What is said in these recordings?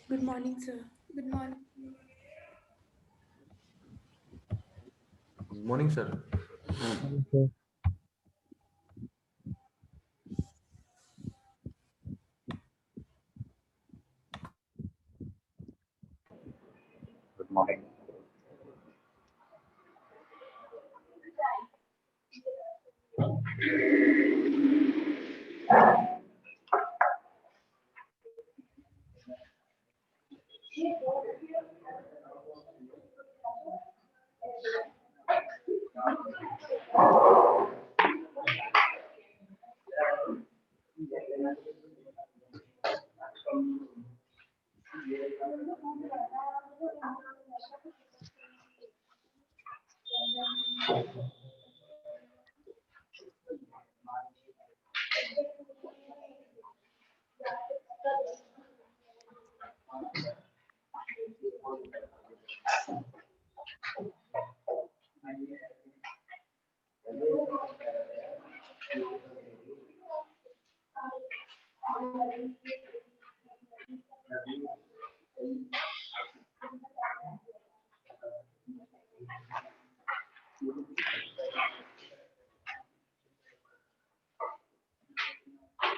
Good morning, sir. Good morning. Morning, sir. Okay. Good morning.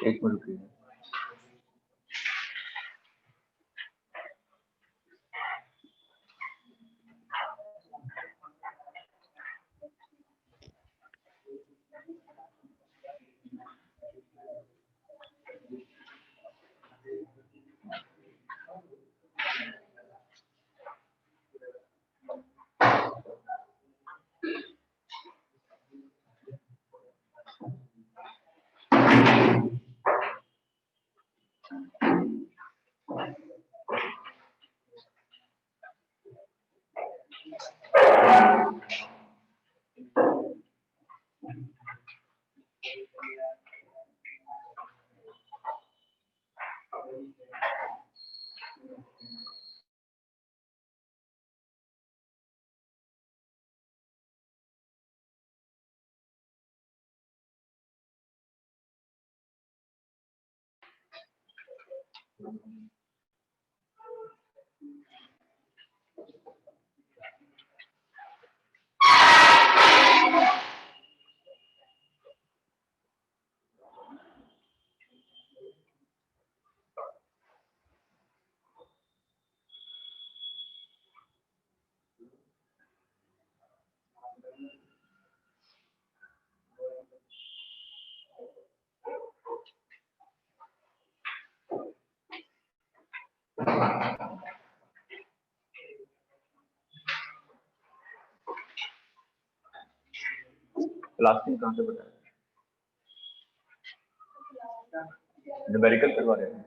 एक minute रुकिए। Last में कहाँ से बताया? न्यूमेरिकल करवा रहे हैं।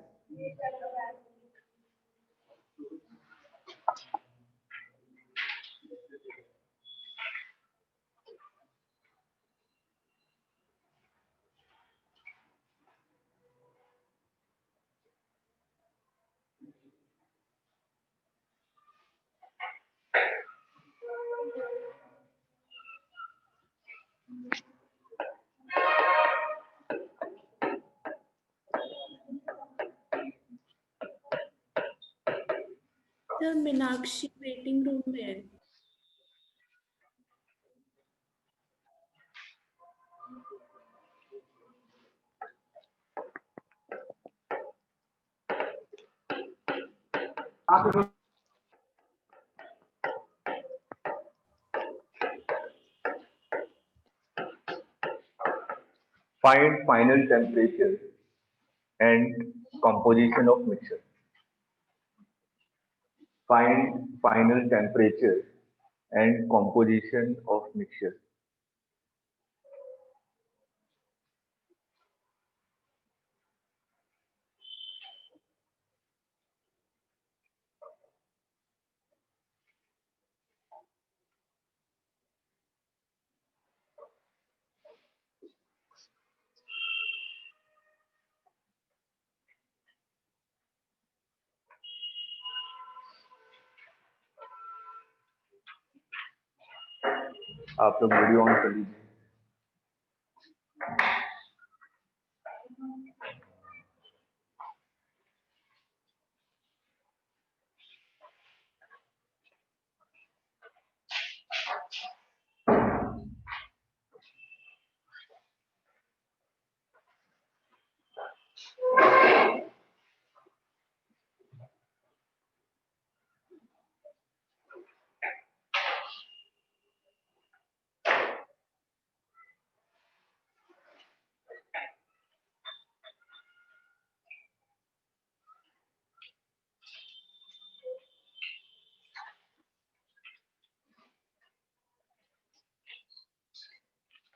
सर मीनाक्षी वेटिंग रूम में है। Find final temperature and composition of mixture. Find final temperature and composition of mixture. आप लोग वीडियो ऑन कर लीजिए।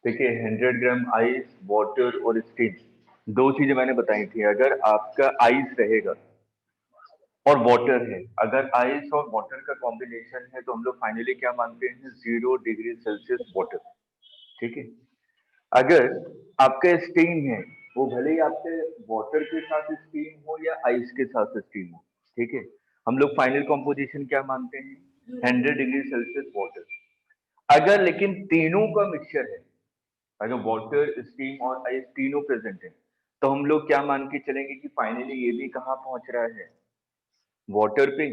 देखिए 100 ग्राम आइस, वाटर और स्टीम, दो चीजें मैंने बताई थी। अगर आपका आइस रहेगा और वाटर है, अगर आइस और वाटर का कॉम्बिनेशन है तो हम लोग फाइनली क्या मानते हैं, 0 डिग्री सेल्सियस वाटर। ठीक है। अगर आपका स्टीम है, वो भले ही आपके वाटर के साथ स्टीम हो या आइस के साथ स्टीम हो, ठीक है, हम लोग फाइनल कॉम्पोजिशन क्या मानते हैं, 100 डिग्री सेल्सियस वाटर। अगर लेकिन तीनों का मिक्सचर है, अगर वाटर, स्टीम और आइस तीनों प्रेजेंट है, तो हम लोग क्या मान के चलेंगे कि फाइनली ये भी कहाँ पहुंच रहा है, वाटर पे,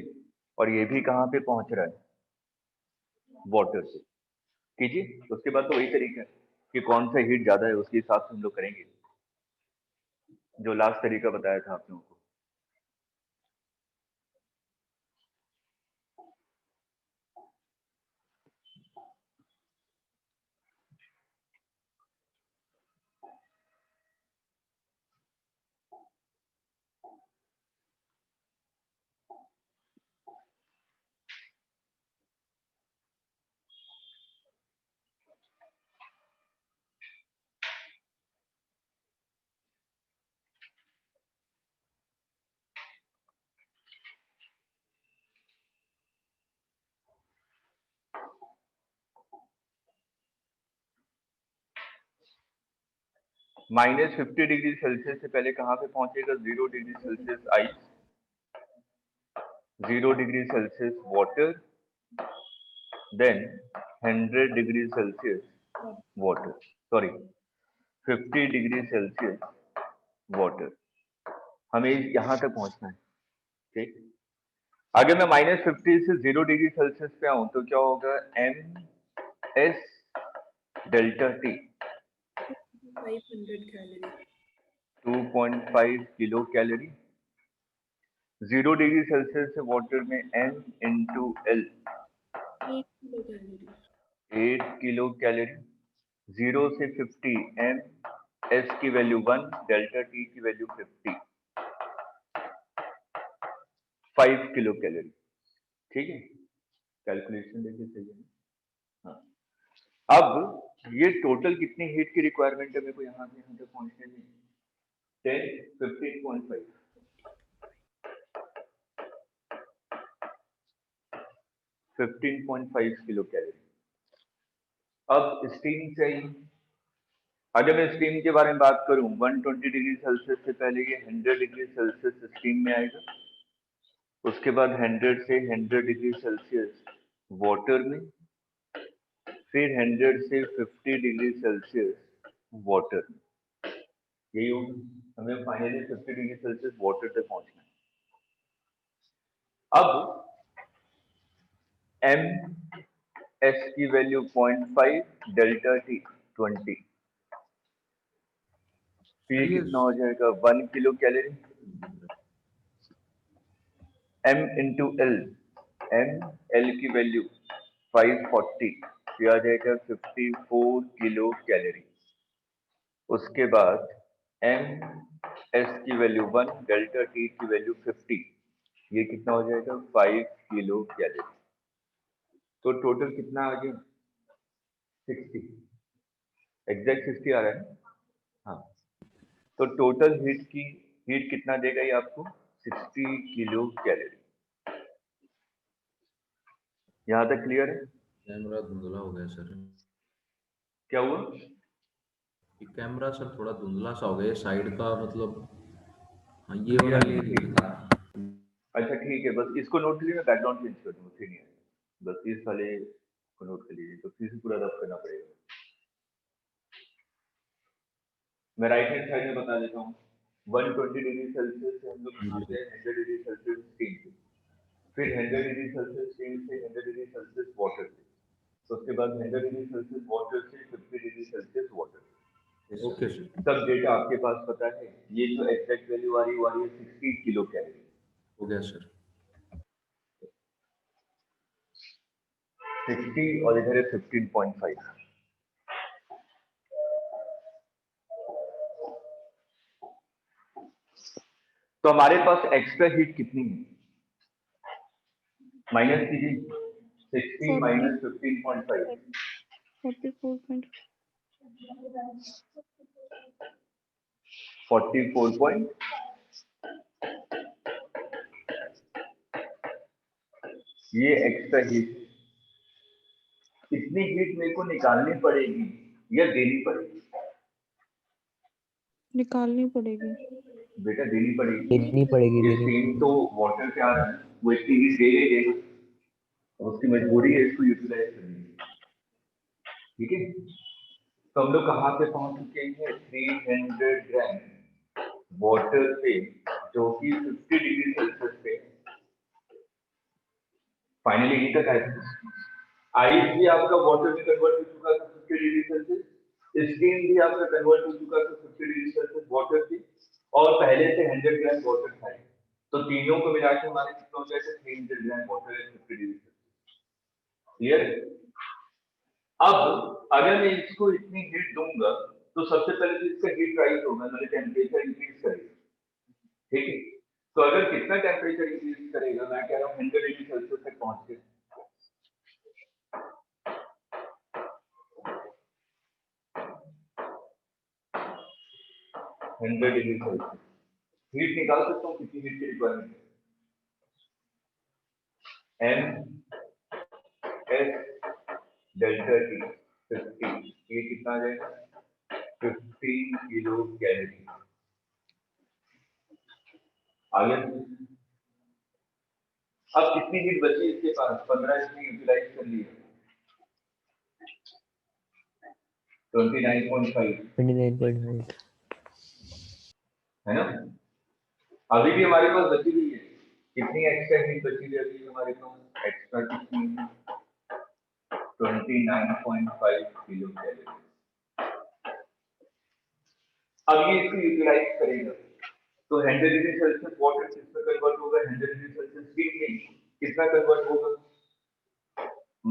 और ये भी कहाँ पे पहुंच रहा है, वाटर से। कीजिए, उसके बाद तो वही तरीका है कि कौन सा हीट ज्यादा है उसके हिसाब से हम लोग करेंगे, जो लास्ट तरीका बताया था आप लोगों को। -50 डिग्री सेल्सियस से पहले कहाँ पे पहुंचेगा, 0 degree Celsius ice, 0 degree Celsius water, then 100 degree Celsius water, sorry 50 degree Celsius water. हमें यहाँ तक पहुंचना है। ठीक। अगर मैं -50 से 0 डिग्री सेल्सियस पे आऊं तो क्या होगा, MS delta T 500 calorie, 2.5 kilo calorie. 0 degree Celsius से वाटर में M/L 8 kilo calorie, 8 kilo calorie. 0 से 50 MS की वैल्यू 1, डेल्टा टी की वैल्यू 50, 5 किलो कैलोरी। ठीक है, कैलकुलेशन देखिए सही है। हाँ, अब ये टोटल कितनी हीट की रिक्वायरमेंट है मेरे को यहाँ से यहाँ तक पहुँचने में, 15.5 15.5 किलो कैलोरी। अब स्टीम चाहिए। अगर मैं स्टीम के बारे में बात करूं, 120 डिग्री सेल्सियस से पहले ये 100 डिग्री सेल्सियस स्टीम में आएगा, उसके बाद 100 से 100 डिग्री सेल्सियस वाटर में, फिर 100 से 50 डिग्री सेल्सियस वाटर में। यही होगा, हमें फाइनली 50 डिग्री सेल्सियस वाटर तक पहुंचना है। अब MS की वैल्यू 0.5, डेल्टा टी 20, तो ये सही है। कितना हो जाएगा, 1 किलो कैलोरी। M/L, M/L की वैल्यू 540, ये आ जाएगा 54 किलो कैलोरी। उसके बाद MS की वैल्यू 1, डेल्टा टी की वैल्यू 50, ये कितना हो जाएगा, 5 किलो कैलोरी। तो टोटल कितना आ गया, 60, एग्जैक्ट 60 आ रहा है ना? हाँ, तो टोटल हीट कितना देगा ये आपको, 60 किलो कैलोरी। यहाँ तक क्लियर है? कैमरा धुंधला हो गया सर। क्या हुआ? ये कैमरा सर थोड़ा धुंधला सा हो गया, साइड का मतलब, हाँ ये वाला क्लियर नहीं नहीं दिख ठीक। रहा। अच्छा ठीक है, बस इसको नोट कर लीजिए, मैं बैकग्राउंड चेंज कर दूंगा, फिर नहीं आएगा। बस इस वाले को नोट कर लीजिए, तो फिर से पूरा रफ करना पड़ेगा। मैं राइट हैंड साइड में बता देता हूँ। 120 डिग्री सेल्सियस से हम लोग हाँ कहाँ जी। पे, 100 डिग्री सेल्सियस स्टीम पे, फिर 100 डिग्री सेल्सियस स्टीम से 100 डिग्री सेल्सियस वाटर पे, तो उसके बाद 100 डिग्री सेल्सियस वाटर से 50 degree Celsius water. Okay sir, सब डेटा आपके पास पता है। ये जो एग्जैक्ट वैल्यू आ रही है वो आ रही है 60 किलो कैलोरी। हो गया सर। 60 और इधर है 15.5। तो हमारे पास एक्स्ट्रा हीट कितनी है, माइनस कीजिए, 60 40 माइनस 15.5, 44.5, 44 ये एक्स्ट्रा हीट, इतनी हीट मेरे को निकालनी पड़ेगी या देनी पड़ेगी? निकालनी पड़ेगी। बेटा देनी पड़ेगी। देनी पड़ेगी, ये देनी स्टीम पड़ेगी। तो वाटर से आ रहा है, वो इतनी हीट दे ही देगा, उसकी मजबूरी है इसको यूटिलाइज करनी। ठीक है, तो हम लोग कहाँ पे पहुंच चुके हैं? 300 ग्राम वाटर पे, जो कि 50 डिग्री सेल्सियस पे फाइनली यहीं तक आया। आइस भी आपका वाटर में कन्वर्ट हो चुका था 50 डिग्री सेल्सियस, स्टीम भी आपका कन्वर्ट हो चुका था 50 डिग्री सेल्सियस वाटर से, और पहले से 100 ग्राम वाटर था, तो तीनों को मिला के हमारे कितना हो जाएगा? 300 gram water at 50 degree Celsius. Clear? अब अगर मैं इसको इतनी हीट दूंगा तो सबसे पहले तो इसका हीट राइज होगा, मतलब टेम्परेचर इंक्रीज करेगा। ठीक है, तो अगर कितना टेम्परेचर इंक्रीज करेगा? मैं कह रहा हूँ 100 डिग्री सेल्सियस तक पहुंच के। 100 डिग्री सेल्सियस हीट निकाल सकता हूँ, कितनी हीट की रिक्वायरमेंट है? एम एस डेल्टा टी 50, ये कितना आ जाएगा? 15 किलो कैलोरी। आगे अब कितनी हीट बची इसके पास? 15 इसने यूटिलाइज कर लिया, 29.5 है ना? अभी भी हमारे पास बची हुई है, कितनी एक्स्ट्रा हीट बची हुई है अभी हमारे पास? एक्स्ट्रा कितनी है? 29.5 किलो कैलोरी। अब ये इसको यूटिलाइज करेगा, तो 100 डिग्री सेल्सियस वाटर किसमें कन्वर्ट होगा? 100 डिग्री सेल्सियस स्टीम में कितना कन्वर्ट होगा?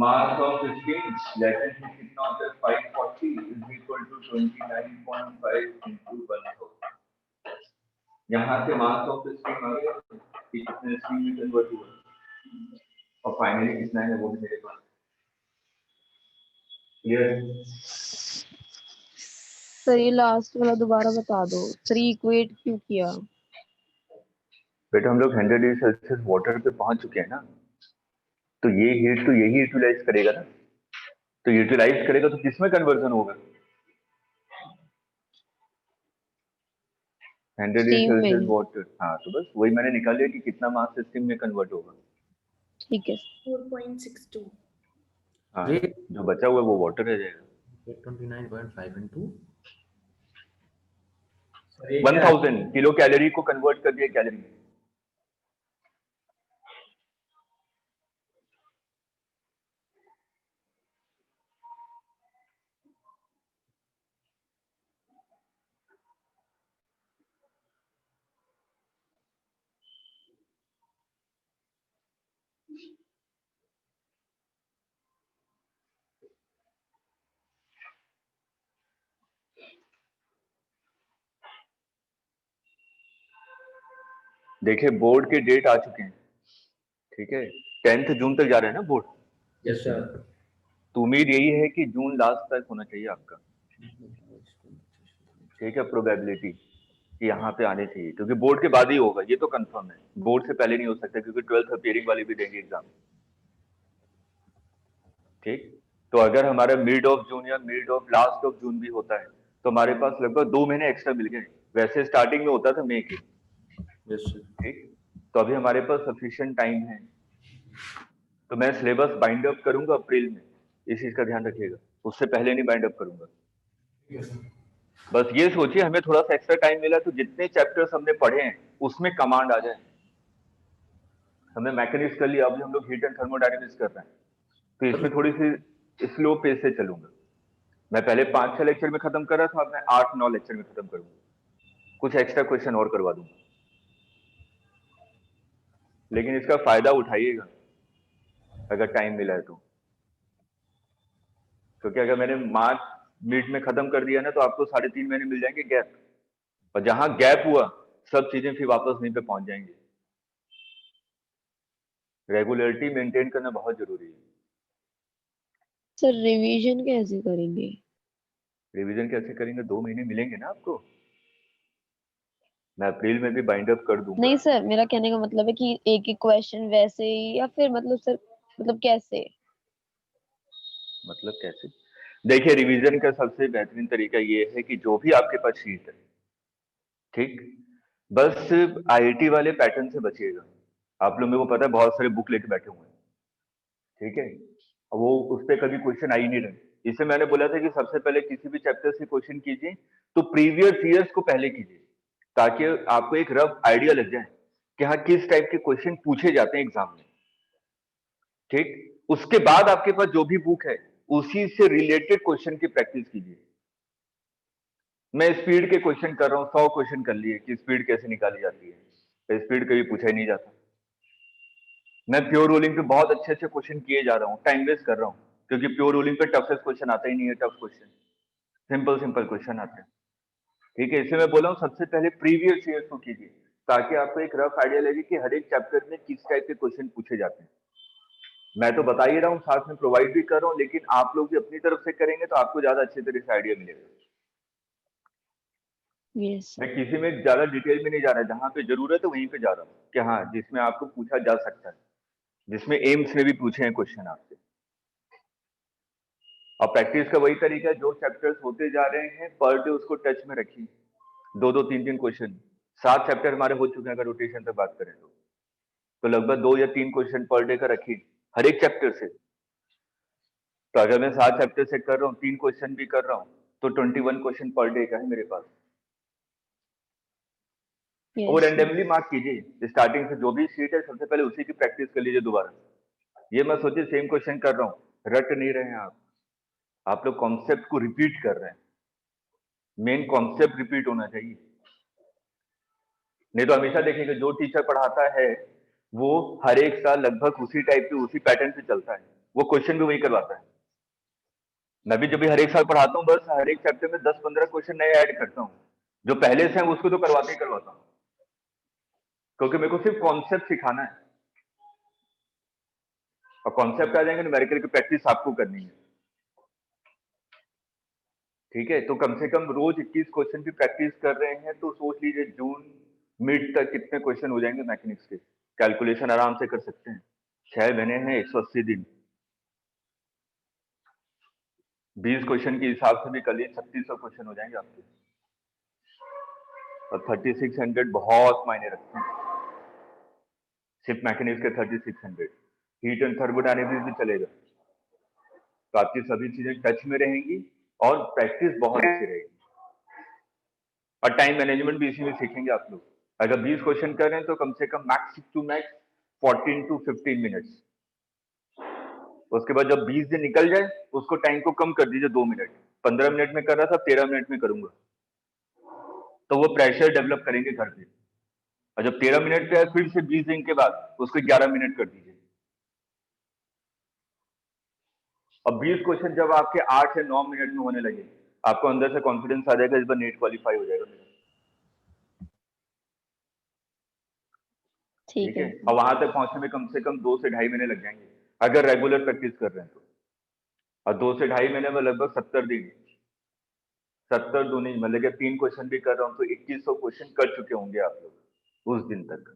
Mass of steam latent heat कितना होता है? 540 इज इक्वल टू 29.5 into 100। यहाँ से मास ऑफ स्टीम आ गया कि कितने स्टीम में कन्वर्ट हुआ, और फाइनली कितना है वो मेरे पास। क्लियर? सर ये लास्ट वाला दोबारा बता दो, 3 इक्वेट क्यों किया? बेटा हम लोग 100 डिग्री सेल्सियस वाटर पे पहुंच चुके हैं ना, तो ये हीट तो यही यूटिलाइज करेगा ना, तो यूटिलाइज करेगा तो किसमें कन्वर्जन होगा? 100 डिग्री स्टीम सेल्सियस में। वाटर। हाँ, तो बस वही मैंने निकाल लिया कि कितना मास स्टीम में कन्वर्ट होगा। ठीक है। 4.62। हाँ, ये जो बचा हुआ है वो वाटर रह जाएगा। 29.5 into 1000 किलो कैलोरी को कन्वर्ट कर दिया कैलोरी में। देखिए बोर्ड के डेट आ चुके हैं, ठीक है, 10 जून तक जा रहे हैं ना बोर्ड। Yes sir. तो उम्मीद यही है कि जून लास्ट तक होना चाहिए आपका। ठीक है, प्रोबेबिलिटी कि यहाँ पे आने चाहिए, क्योंकि बोर्ड के बाद ही होगा, ये तो कंफर्म है, बोर्ड से पहले नहीं हो सकता, क्योंकि 12th अपीयरिंग वाले भी देंगे एग्जाम। ठीक, तो अगर हमारा मिड ऑफ जून या mid of last of June भी होता है तो हमारे पास लगभग 2 महीने एक्स्ट्रा मिल गए। वैसे स्टार्टिंग में होता था मई के। Yes sir. ठीक, तो अभी हमारे पास सफिशिएंट टाइम है, तो मैं सिलेबस बाइंड अप करूंगा अप्रैल में, इस चीज का ध्यान रखिएगा, उससे पहले नहीं बाइंड अप करूंगा। बस ये सोचिए हमें थोड़ा सा एक्स्ट्रा टाइम मिला तो जितने चैप्टर्स हमने पढ़े हैं उसमें कमांड आ जाए। हमने मैकेनिक्स कर लिया, अभी हम लोग हीट एंड थर्मोडायनेमिक्स कर रहे हैं, तो इसमें थोड़ी सी स्लो पेस से चलूंगा। मैं पहले 5-6 लेक्चर में खत्म कर रहा था, अब मैं 8-9 लेक्चर में खत्म करूंगा, कुछ एक्स्ट्रा क्वेश्चन और करवा दूंगा, लेकिन इसका फायदा उठाइएगा अगर टाइम मिला है तो। क्योंकि अगर मैंने मार्च मिड में खत्म कर दिया ना तो आपको 3.5 महीने मिल जाएंगे गैप, और जहां गैप हुआ सब चीजें फिर वापस वहीं पे पहुंच जाएंगे। रेगुलरिटी मेंटेन करना बहुत जरूरी है। सर रिवीजन कैसे करेंगे? रिवीजन कैसे करेंगे? 2 महीने मिलेंगे ना आपको, मैं अप्रैल में भी बाइंड अप कर दूंगा। नहीं सर, मेरा कहने का मतलब है कि एक एक क्वेश्चन वैसे ही, या फिर मतलब सर मतलब कैसे? मतलब कैसे? देखिए, रिवीजन का सबसे बेहतरीन तरीका ये है कि जो भी आपके पास शीट है, ठीक, बस आईआईटी वाले पैटर्न से बचिएगा। आप लोग, मेरे को पता है बहुत सारे बुक लेके बैठे हुए हैं, ठीक है, वो उस पर कभी क्वेश्चन आ ही नहीं रहे। इसे मैंने बोला था कि सबसे पहले किसी भी चैप्टर से क्वेश्चन कीजिए तो प्रीवियस ईयर्स को पहले कीजिए, ताकि आपको एक रफ आइडिया लग जाए कि हाँ किस टाइप के क्वेश्चन पूछे जाते हैं एग्जाम में, ठीक। उसके बाद आपके पास जो भी बुक है उसी से रिलेटेड क्वेश्चन की प्रैक्टिस कीजिए। मैं स्पीड के क्वेश्चन कर रहा हूँ, 100 क्वेश्चन कर लिए कि स्पीड कैसे निकाली जाती है, तो स्पीड कभी पूछा ही नहीं जाता। मैं प्योर रोलिंग पे बहुत अच्छे अच्छे क्वेश्चन किए जा रहा हूँ, टाइम वेस्ट कर रहा हूँ, क्योंकि प्योर रोलिंग पे टफेस्ट क्वेश्चन आता ही नहीं है, tough question, simple simple question आते हैं, ठीक है। इसलिए मैं बोला हूँ सबसे पहले प्रीवियस ईयर को कीजिए, ताकि आपको एक रफ आइडिया लगे कि हर एक चैप्टर में किस टाइप के क्वेश्चन पूछे जाते हैं। मैं तो बता ही रहा हूँ, साथ में प्रोवाइड भी कर रहा हूँ, लेकिन आप लोग भी अपनी तरफ से करेंगे तो आपको ज्यादा अच्छे तरीके से आइडिया मिलेगा। यस मैं किसी में ज्यादा डिटेल में नहीं जा रहा, जहां पे जरूरत है वहीं पे जा रहा हूँ कि हाँ जिसमें आपको पूछा जा सकता है, जिसमें एम्स में भी पूछे हैं क्वेश्चन आपसे। और प्रैक्टिस का वही तरीका है, जो चैप्टर्स होते जा रहे हैं पर डे उसको टच में रखिए, 2-2 3-3 क्वेश्चन। 7 चैप्टर हमारे हो चुके हैं अगर रोटेशन पे बात करें तो लगभग 2 या 3 क्वेश्चन पर डे का रखिए हर एक चैप्टर से। तो अगर मैं 7 चैप्टर से कर रहा हूँ, 3 क्वेश्चन भी कर रहा हूँ, तो 21 क्वेश्चन पर डे का है मेरे पास। वो यस सर। रेंडमली मार्क कीजिए, स्टार्टिंग से जो भी शीट है सबसे पहले उसी की प्रैक्टिस कर लीजिए दोबारा। ये मत सोचिए सेम क्वेश्चन कर रहा हूँ, रट नहीं रहे हैं आप लोग कॉन्सेप्ट को रिपीट कर रहे हैं। मेन कॉन्सेप्ट रिपीट होना चाहिए, नहीं तो हमेशा देखेंगे जो टीचर पढ़ाता है वो हर एक साल लगभग उसी टाइप के उसी पैटर्न से चलता है, वो क्वेश्चन भी वही करवाता है। मैं भी जब भी हर एक साल पढ़ाता हूँ, बस हर एक चैप्टर में 10-15 क्वेश्चन नए ऐड करता हूँ, जो पहले से है उसको तो करवाते ही करवाता हूँ, क्योंकि मेरे को सिर्फ कॉन्सेप्ट सिखाना है, और कॉन्सेप्ट आ जाएंगे न्यूमेरिकल की प्रैक्टिस आपको करनी है, ठीक है। तो कम से कम रोज 21 क्वेश्चन की प्रैक्टिस कर रहे हैं तो सोच लीजिए जून मिड तक कितने क्वेश्चन हो जाएंगे मैकेनिक्स के, कैलकुलेशन आराम से कर सकते हैं। 6 महीने हैं, 180 दिन, 20 क्वेश्चन के हिसाब से भी कर लिए 3600 क्वेश्चन हो जाएंगे आपके, और 3600 बहुत मायने रखते हैं। सिर्फ मैकेनिक्स के 3600, हीट एंड थर्मोडायनेमिक्स भी चलेगा, तो आपकी सभी चीजें टच में रहेंगी और प्रैक्टिस बहुत अच्छी रहेगी, और टाइम मैनेजमेंट भी इसी में सीखेंगे आप लोग। अगर 20 क्वेश्चन कर रहे हैं तो कम से कम max to max 14 to 15 minutes. उसके बाद जब 20 दिन निकल जाए उसको टाइम को कम कर दीजिए, 2 मिनट, 15 मिनट में कर रहा था 13 मिनट में करूंगा, तो वो प्रेशर डेवलप करेंगे घर पे। और जब 13 मिनट पे है फिर से 20 दिन के बाद उसको 11 मिनट कर दीजिए। और 20 क्वेश्चन जब आपके 8 या 9 मिनट में होने लगे, आपको अंदर से कॉन्फिडेंस आ जाएगा इस बार नेट क्वालिफाई हो जाएगा मेरा, ठीक ठीक है। है और वहां तक पहुंचने में कम से कम 2 से ढाई महीने लग जाएंगे अगर रेगुलर प्रैक्टिस कर रहे हैं तो, और 2 से ढाई महीने में लगभग 70 दिन, 70 दो नहीं मतलब कि 3 क्वेश्चन भी कर रहा हूँ तो 2100 क्वेश्चन कर चुके होंगे आप लोग उस दिन तक।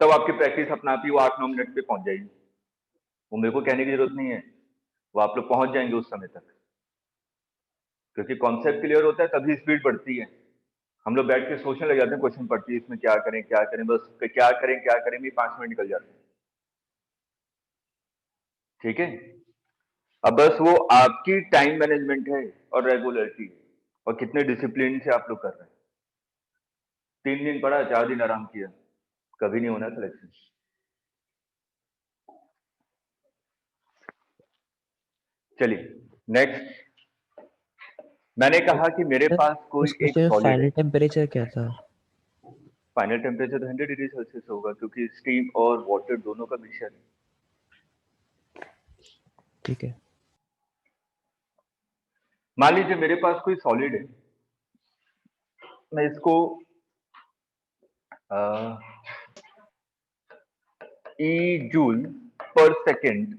तब आपकी प्रैक्टिस अपना आप ही वो 8-9 मिनट पे पहुंच जाएगी, वो मेरे को कहने की जरूरत नहीं है, वो आप लोग पहुंच जाएंगे उस समय तक, क्योंकि कॉन्सेप्ट क्लियर होता है तभी स्पीड बढ़ती है। हम लोग बैठ के सोचने लग जाते हैं क्वेश्चन पढ़ती है इसमें क्या करें, बस क्या करें भी 5 मिनट निकल जाते हैं, ठीक है। अब बस वो आपकी टाइम मैनेजमेंट है और रेगुलरिटी, और कितने डिसिप्लिन से आप लोग कर रहे हैं। 3 दिन पढ़ा, 4 दिन आराम किया, कभी नहीं होना सिलेक्शन। चलिए नेक्स्ट, मैंने कहा कि मेरे सर, पास कोई उस एक क्वेश्चन में सॉलिड है। फाइनल टेम्परेचर क्या था? फाइनल टेम्परेचर तो 100 डिग्री सेल्सियस होगा, क्योंकि स्टीम और वाटर दोनों का मिक्सचर है। ठीक है। मान लीजिए मेरे पास कोई सॉलिड है, मैं इसको ई जूल पर सेकेंड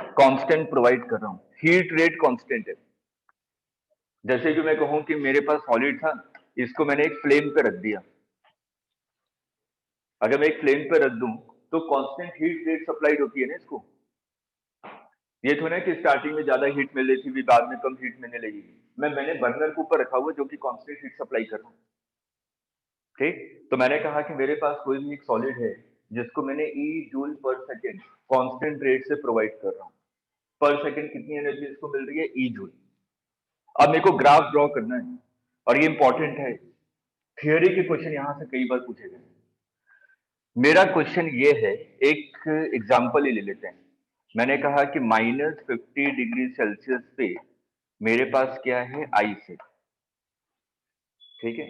कांस्टेंट प्रोवाइड कर रहा हूं, हीट रेट कांस्टेंट है, जैसे कि मैं कहूं कि मेरे पास सॉलिड था, इसको मैंने एक फ्लेम पे रख दिया। अगर मैं एक फ्लेम पे रख दूं तो कांस्टेंट हीट रेट सप्लाइड होती है ना इसको। ये तो ना कि स्टार्टिंग में ज्यादा हीट मिल रही थी, भी बाद में कम हीट मिलने लगेगी। मैंने बर्नर के ऊपर रखा हुआ जो कि कांस्टेंट हीट सप्लाई कर रहा हूँ। ठीक, तो मैंने कहा कि मेरे पास कोई भी एक सॉलिड है जिसको मैंने ई जूल पर सेकेंड कांस्टेंट रेट से प्रोवाइड कर रहा हूँ। पर सेकेंड कितनी एनर्जी इसको मिल रही है? ई जूल। अब मेरे को ग्राफ ड्रॉ करना है और ये इंपॉर्टेंट है, थियोरी के क्वेश्चन यहाँ से कई बार पूछे गए। मेरा क्वेश्चन ये है, एक एग्जांपल ही ले लेते हैं। मैंने कहा कि -50 डिग्री सेल्सियस पे मेरे पास क्या है? आइस है। ठीक है,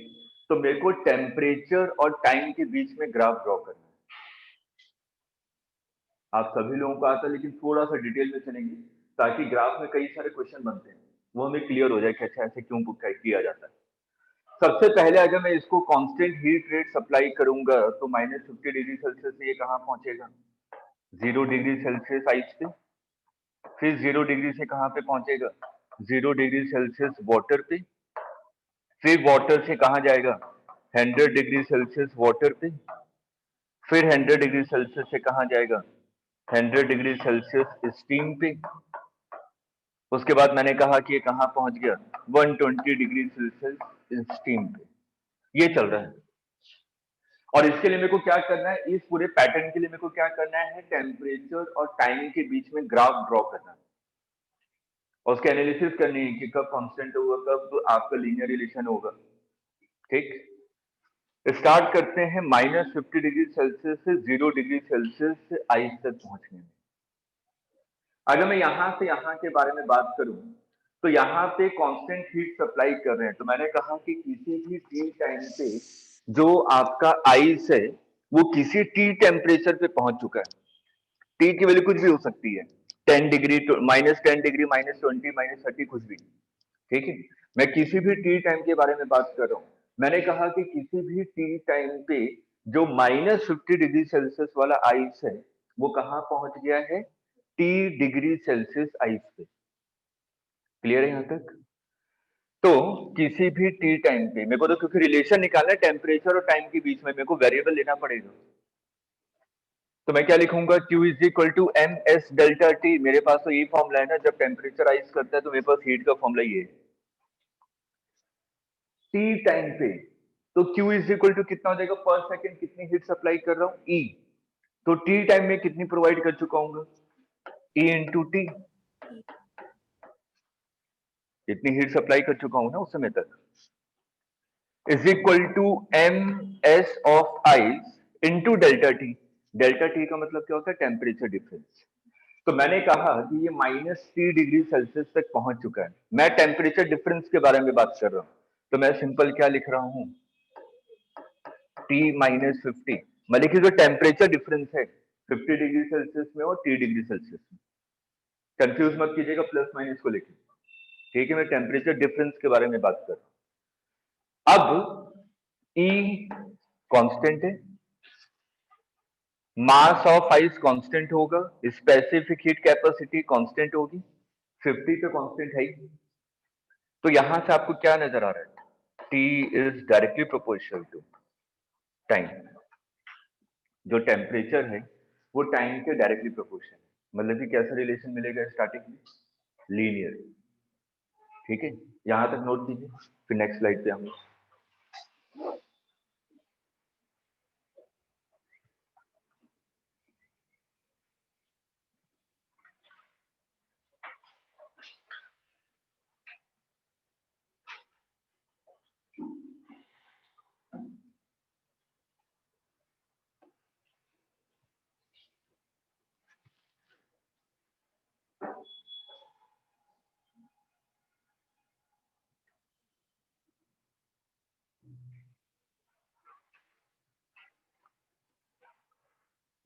तो मेरे को टेम्परेचर और टाइम के बीच में ग्राफ ड्रॉ करना है। आप सभी लोगों को आता है, लेकिन थोड़ा सा डिटेल में चलेंगे ताकि ग्राफ में कई सारे क्वेश्चन बनते हैं वो हमें क्लियर हो जाए कि अच्छा ऐसे क्यों किया जाता है। सबसे पहले अगर मैं इसको कांस्टेंट हीट रेट सप्लाई करूंगा तो -50 डिग्री सेल्सियस से ये कहाँ पहुंचेगा? 0 डिग्री सेल्सियस आइस पे। फिर 0 डिग्री से कहाँ पे पहुंचेगा? 0 डिग्री सेल्सियस वाटर पे। फिर वाटर से कहाँ जाएगा? 100 डिग्री सेल्सियस वाटर पे। फिर 100 डिग्री सेल्सियस से कहाँ जाएगा? 100 डिग्री सेल्सियस स्टीम पे। उसके बाद मैंने कहा कि ये कहाँ पहुंच गया? 120 डिग्री सेल्सियस स्टीम पे। ये चल रहा है। और इसके लिए मेरे को क्या करना है? इस पूरे पैटर्न के लिए मेरे को क्या करना है? टेम्परेचर और टाइम के बीच में ग्राफ ड्रॉ करना है और उसके एनालिसिस करनी है कि कब कांस्टेंट होगा, कब आपका लीनियर रिलेशन होगा। ठीक, स्टार्ट करते हैं -50 डिग्री सेल्सियस से 0 डिग्री सेल्सियस से आइस तक पहुंचने में। अगर मैं यहां से यहां के बारे में बात करूं तो यहाँ पे कांस्टेंट हीट सप्लाई कर रहे हैं। तो मैंने कहा कि किसी भी टी टाइम पे जो आपका आइस है वो किसी टी टेम्परेचर पे पहुंच चुका है। टी की वैल्यू कुछ भी हो सकती है, 10 डिग्री, -10 डिग्री, -20, -30, कुछ भी। ठीक है, मैं किसी भी टी टाइम के बारे में बात कर रहा हूँ। मैंने कहा कि किसी भी टी टाइम पे जो -50 डिग्री सेल्सियस वाला आइस है वो कहाँ पहुंच गया है? टी डिग्री सेल्सियस आइस पे। क्लियर है यहाँ तक? तो किसी भी टी टाइम पे मेरे को तो क्योंकि रिलेशन निकालना है टेम्परेचर और टाइम के बीच में, मेरे को वेरिएबल लेना पड़ेगा। तो मैं क्या लिखूंगा? Q is equal to M S delta T. मेरे पास तो यही फॉर्मूला है ना, जब टेम्परेचर राइज करता है तो मेरे पास हीट का फॉर्मूला ये है। टी टाइम पे तो Q इज इक्वल टू कितना हो जाएगा? पर सेकेंड कितनी हीट सप्लाई कर रहा हूँ? E। तो टी टाइम में कितनी प्रोवाइड कर चुका हूँ? E into T. इतनी हीट सप्लाई कर चुका हूं ना उस समय तक, is equal to M S of ice into delta T. Delta T का मतलब क्या होता है? Temperature difference. तो मैंने कहा कि ये -3 डिग्री सेल्सियस तक पहुंच चुका है। मैं टेम्परेचर डिफरेंस के बारे में बात कर रहा हूं, तो मैं सिंपल क्या लिख रहा हूं? T -50। मैं लिखिए जो टेम्परेचर डिफरेंस है 50 डिग्री सेल्सियस में और T डिग्री सेल्सियस में, कंफ्यूज मत कीजिएगा प्लस माइनस को लेकर। ठीक है, मैं टेम्परेचर डिफरेंस के बारे में बात कर रहा हूं। अब E कांस्टेंट है, मास ऑफ आइस कांस्टेंट होगा, स्पेसिफिक हीट कैपेसिटी कांस्टेंट होगी, 50 तो कांस्टेंट है ही। तो यहां से आपको क्या नजर आ रहा है? T is directly proportional to time. जो टेम्परेचर है वो टाइम के डायरेक्टली प्रोपोर्शनल, मतलब कि कैसा रिलेशन मिलेगा स्टार्टिंग में? लीनियर। ठीक है, यहां तक नोट कीजिए, फिर नेक्स्ट स्लाइड पे हम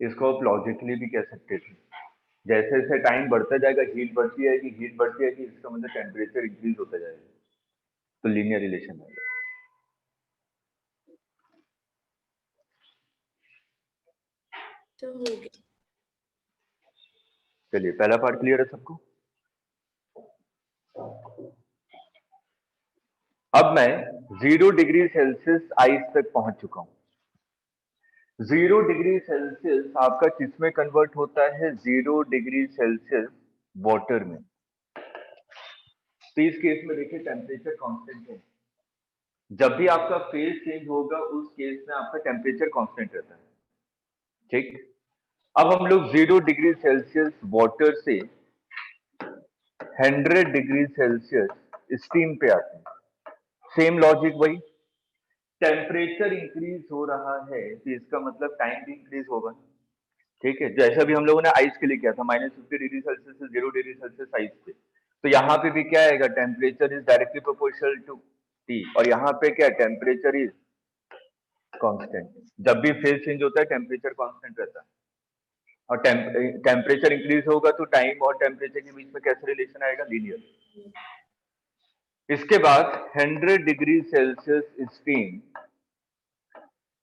इसको आप लॉजिकली भी कह सकते थे। जैसे जैसे टाइम बढ़ता जाएगा हीट बढ़ती जाएगी, हीट बढ़ती जाएगी, इसका मतलब टेम्परेचर इंक्रीज होता जाएगा, तो लीनियर रिलेशन आएगा। तो हो गया। चलिए, पहला पार्ट क्लियर है सबको? अब मैं 0 डिग्री सेल्सियस आइस तक पहुंच चुका हूं। 0 डिग्री सेल्सियस आपका किस में कन्वर्ट होता है? 0 डिग्री सेल्सियस वाटर में। तो इस केस में देखिए टेम्परेचर कांस्टेंट है। जब भी आपका फेज चेंज होगा उस केस में आपका टेम्परेचर कांस्टेंट रहता है। ठीक, अब हम लोग 0 डिग्री सेल्सियस वाटर से 100 डिग्री सेल्सियस स्टीम पे आते हैं। सेम लॉजिक वही, टेम्परेचर इंक्रीज हो रहा है तो इसका मतलब टाइम भी इंक्रीज होगा। ठीक है, जैसा भी हम लोगों ने आइस के लिए किया था -50 डिग्री सेल्सियस से 0 डिग्री सेल्सियस आइस पे, तो यहाँ पे भी क्या आएगा? Temperature is directly proportional to T, और यहाँ पे क्या? Temperature is constant. जब भी फेज चेंज होता है टेम्परेचर कांस्टेंट रहता है, और टेम्परेचर इंक्रीज होगा तो टाइम और टेम्परेचर के बीच में कैसे रिलेशन आएगा? लीनियर। इसके बाद 100 डिग्री सेल्सियस स्टीम,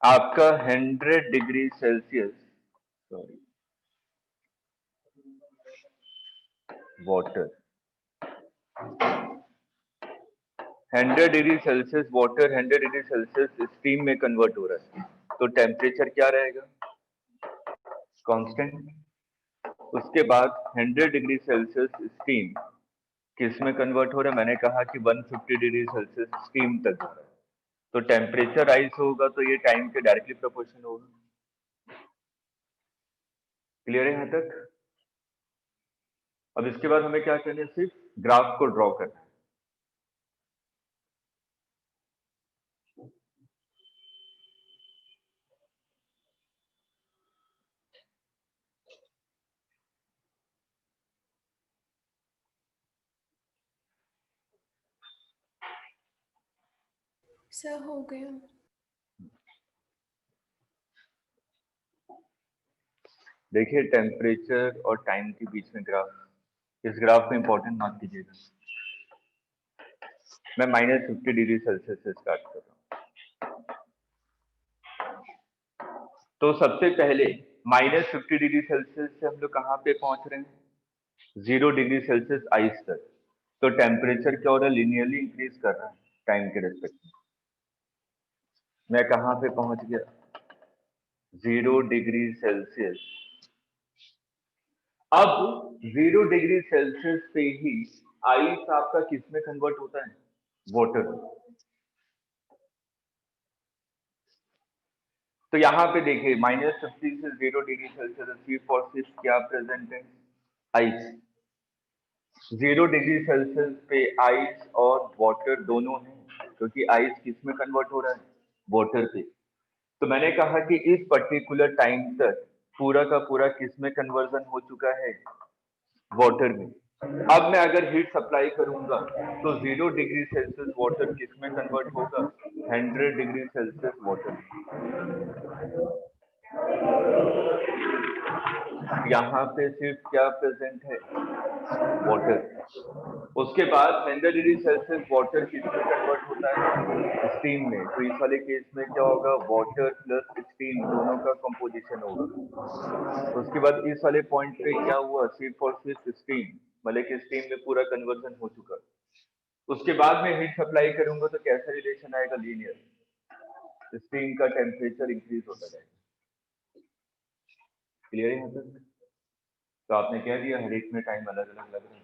आपका 100 degree Celsius sorry water, 100 degree Celsius water 100 degree Celsius steam में कन्वर्ट हो रहा है, तो टेम्परेचर क्या रहेगा? कांस्टेंट। उसके बाद 100 डिग्री सेल्सियस स्टीम किस में कन्वर्ट हो रहा है? मैंने कहा कि 150 डिग्री सेल्सियस स्टीम तक जा रहा है, तो टेम्परेचर राइज होगा तो ये टाइम के डायरेक्टली प्रोपोर्शनल होगा। क्लियर है यहां तक? अब इसके बाद हमें क्या करना है? सिर्फ ग्राफ को ड्रॉ करना है। सर हो गया। देखिए टेम्परेचर और टाइम के बीच में ग्राफ, इस ग्राफ को इंपॉर्टेंट मार्क कीजिएगा। मैं -50 डिग्री सेल्सियस से स्टार्ट कर रहा हूँ। तो सबसे पहले -50 डिग्री सेल्सियस से हम लोग कहाँ पे पहुंच रहे हैं? 0 डिग्री सेल्सियस आइस तक। तो टेम्परेचर क्या हो रहा है? लीनियरली इंक्रीज कर रहा है टाइम के रेस्पेक्ट में। मैं कहाँ पे पहुंच गया? 0 डिग्री सेल्सियस। अब 0 डिग्री सेल्सियस पे ही आइस आपका किस में कन्वर्ट होता है? वाटर। तो यहाँ पे देखिए -50 से 0 डिग्री सेल्सियस C4 क्या प्रेजेंट है? आइस। 0 डिग्री सेल्सियस पे आइस और वाटर दोनों हैं, क्योंकि आइस किस में कन्वर्ट हो रहा है? वाटर पे। तो मैंने कहा कि इस पर्टिकुलर टाइम तक पूरा का पूरा किस में कन्वर्जन हो चुका है? वाटर में। अब मैं अगर हीट सप्लाई करूंगा तो 0 डिग्री सेल्सियस वाटर किस में कन्वर्ट होगा? 100 डिग्री सेल्सियस वाटर। यहाँ पे सिर्फ क्या प्रेजेंट है? वाटर। उसके बाद 100 डिग्री सेल्सियस वाटर किस में कन्वर्ट होता है? स्टीम में। तो इस वाले केस में क्या होगा? वाटर प्लस स्टीम दोनों का कंपोजिशन होगा। उसके बाद इस वाले पॉइंट पे क्या हुआ? C4 स्टीम, मतलब कि स्टीम में पूरा कन्वर्जन हो चुका। उसके बाद में हीट सप्लाई करूंगा तो कैसा रिलेशन आएगा? लीनियर। स्टीम का टेम्परेचर इंक्रीज होता जाएगा। क्लियर है यहाँ तक? तो आपने कह दिया हर एक में टाइम अलग अलग लग रहा है।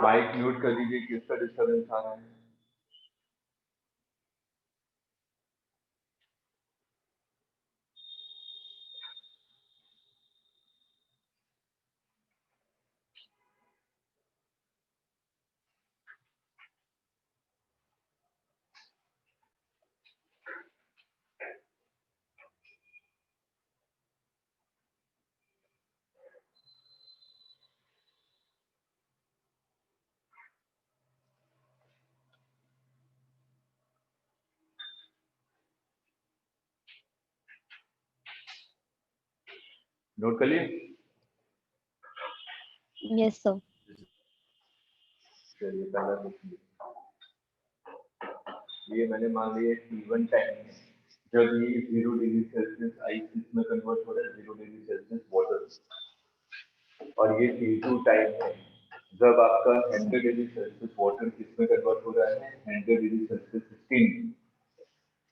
माइक म्यूट कर दीजिए, किसका डिस्टर्बेंस आ रहा है? नोट कर लिए? Yes sir. चलिए पहला क्वेश्चन। ये मैंने मान लिया T1 टाइम है जब ये 0 डिग्री सेल्सियस आइस में कन्वर्ट हो रहा है 0 डिग्री सेल्सियस वाटर, और ये T2 टाइम है जब आपका 100 डिग्री सेल्सियस वाटर किस में कन्वर्ट हो रहा है 100 डिग्री सेल्सियस स्टीम।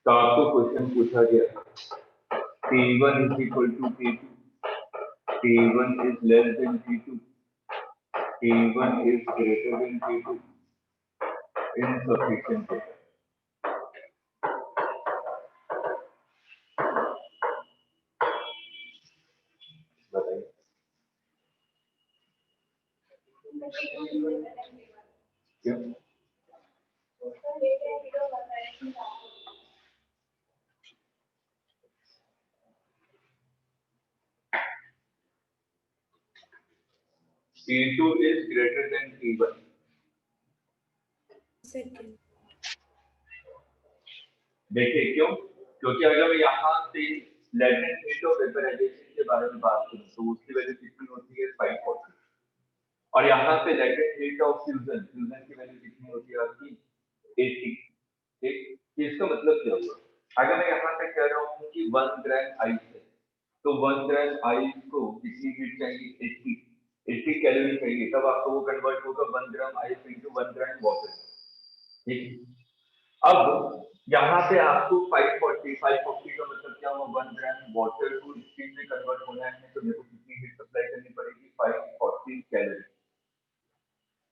तो आपको क्वेश्चन पूछा गया T1 is equal to T2, T1 is less than T2, T1 is greater than T2 in sufficient case। बताइए क्यों? T2 is greater than T1। Second. देखिए क्यों? क्योंकि अगर मैं यहाँ से लेटेंट हीट ऑफ वेपराइजेशन के बारे में बात करूँ तो उसकी वैल्यू कितनी होती है 540, और यहाँ पे लेटेंट हीट ऑफ फ्यूजन की वैल्यू कितनी होती है आपकी 80। ठीक, इसका मतलब क्या हुआ? अगर मैं यहाँ पे कह रहा हूँ कि 1 ग्राम आइस है तो 1 ग्राम आइस को कितनी हीट चाहिए 80 कैलोरी चाहिए, तब आपको वो कन्वर्ट होगा 1 gram ice into 1 gram water. ठीक, अब यहाँ पे आपको 540 का मतलब क्या हुआ 1 ग्राम वाटर को स्टीम में कन्वर्ट होना है तो मेरे को कितनी हीट सप्लाई करनी पड़ेगी 540 कैलोरी।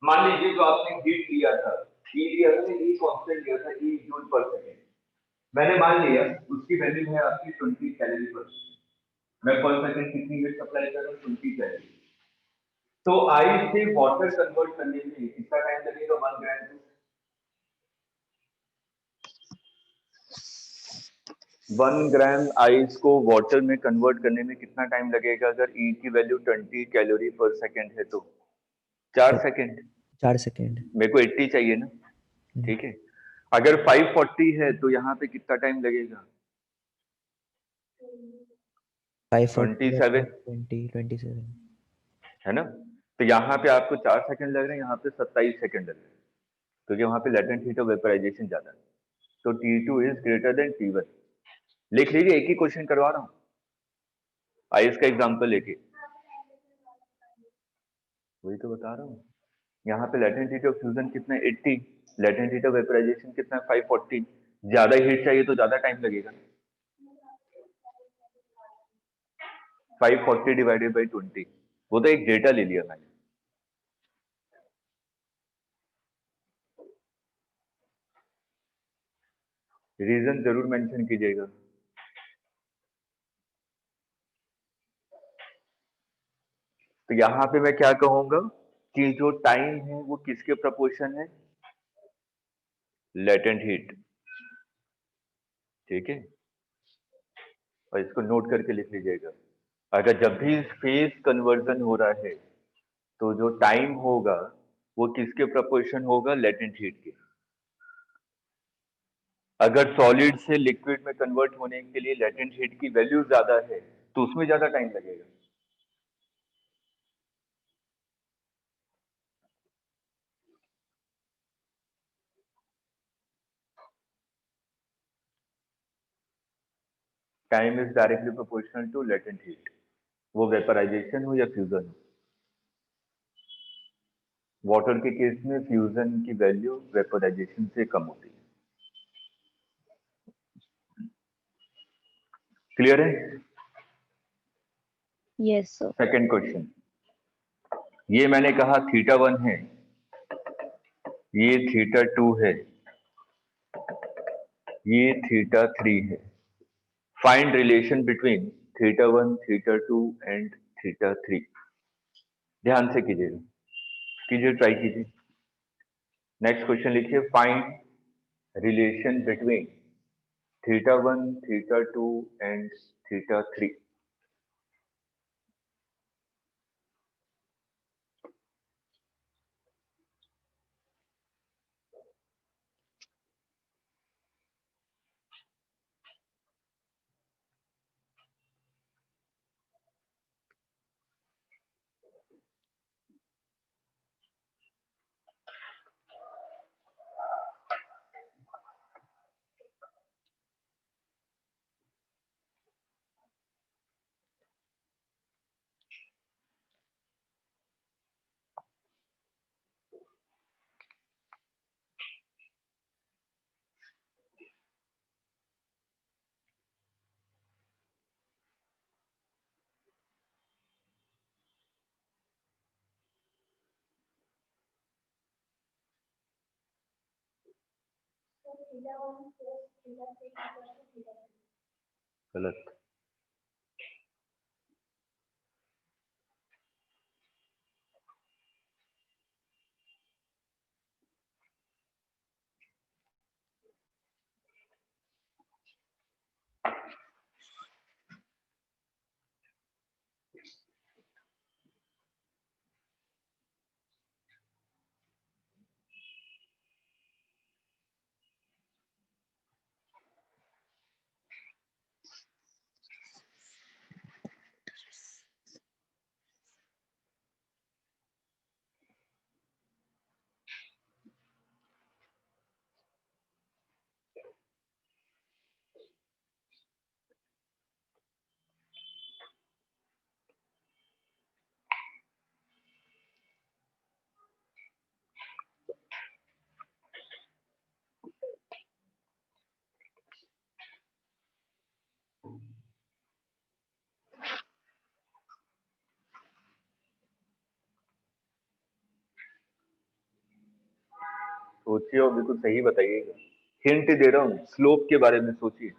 मान लीजिए जो आपने हीट लिया था ई लिया था ई कांस्टेंट लिया था ई जूल पर सेकंड, मैंने मान लिया उसकी वैल्यू है आपकी 20 कैलोरी पर सेकंड, मैं पर सेकंड कितनी हीट सप्लाई कर रहा हूँ 20 कैलोरी। तो आइस से वाटर कन्वर्ट करने में कितना टाइम लगेगा 1 ग्राम को 1 ग्राम आइस को वाटर में कन्वर्ट करने में कितना टाइम लगेगा? अगर ई की वैल्यू 20 कैलोरी पर सेकंड है तो 4 सेकंड। 4 सेकेंड। मेरे को 80 चाहिए ना, ठीक है। अगर 540 है तो यहाँ पे कितना टाइम लगेगा? 540 27 27 है ना। तो यहाँ पे आपको 4 सेकंड लग रहे हैं, यहाँ पे 27 सेकंड लग रहे हैं, क्योंकि वहां पे लेटेंट हीट ऑफ वेपराइजेशन ज्यादा है। तो T2 is greater than T1। लिख लीजिए, एक ही क्वेश्चन करवा रहा हूँ आइस का एग्जाम्पल लेके, वही तो बता रहा हूँ। यहाँ पे लेटेंट हीट ऑफ फ्यूजन कितना है 80, लेटेंट हीट ऑफ वेपराइजेशन कितना है 540। ज्यादा हीट चाहिए तो ज्यादा टाइम लगेगा। 540 डिवाइडेड बाई 20, वो तो एक डेटा ले लिया मैंने। रीजन जरूर मेंशन कीजिएगा। तो यहाँ पे मैं क्या कहूंगा कि जो टाइम है वो किसके प्रपोर्शन है? लेटेंट हीट, ठीक है। और इसको नोट करके लिख लीजिएगा। अगर जब भी फेज कन्वर्जन हो रहा है तो जो टाइम होगा वो किसके प्रपोर्शन होगा? लेटेंट हीट के। अगर सॉलिड से लिक्विड में कन्वर्ट होने के लिए लेटेंट हीट की वैल्यू ज्यादा है तो उसमें ज्यादा टाइम लगेगा। Time is directly proportional to latent heat, वो वेपराइजेशन हो या फ्यूजन हो। वाटर के केस में फ्यूजन की वैल्यू वेपराइजेशन से कम होती है। क्लियर है? Yes sir. सेकंड क्वेश्चन, ये मैंने कहा θ1 है, ये θ2 है, ये θ3 है। Find relation between θ1, θ2 and θ3। ध्यान से कीजिएगा, कीजिए, ट्राई कीजिए। नेक्स्ट क्वेश्चन लिखिए, फाइंड रिलेशन बिटवीन θ1, θ2 एंड θ3। गलत। सोचिए और बिल्कुल सही बताइएगा। हिंट दे रहा हूँ, स्लोप के बारे में सोचिए।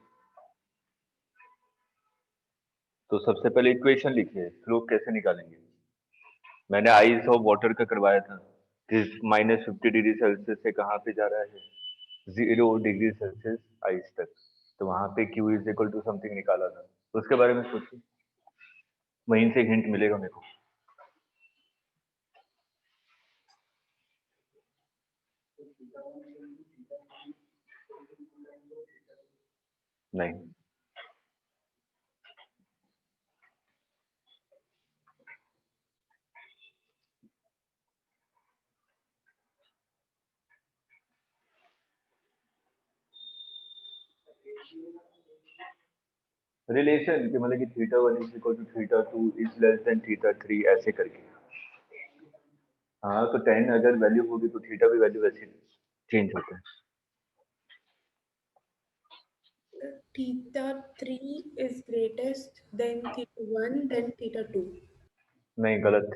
तो सबसे पहले इक्वेशन लिखिए, स्लोप कैसे निकालेंगे। मैंने आइस ऑफ वाटर का करवाया था कि -50 डिग्री सेल्सियस से कहाँ पे जा रहा है, 0 डिग्री सेल्सियस आइस तक। तो वहां पे Q is equal to something निकाला था। तो उसके बारे में सोचिए, वहीं से हिंट मिलेगा मेरे को। नहीं, रिलेशन कि मतलब कि θ1 is equal to θ2 is less than θ3 ऐसे करके। हाँ, तो 10 अगर वैल्यू होगी तो थीटा भी वैल्यू वैसे चेंज होता है। θ3 is greatest, then θ1, then θ2. नहीं, गलत।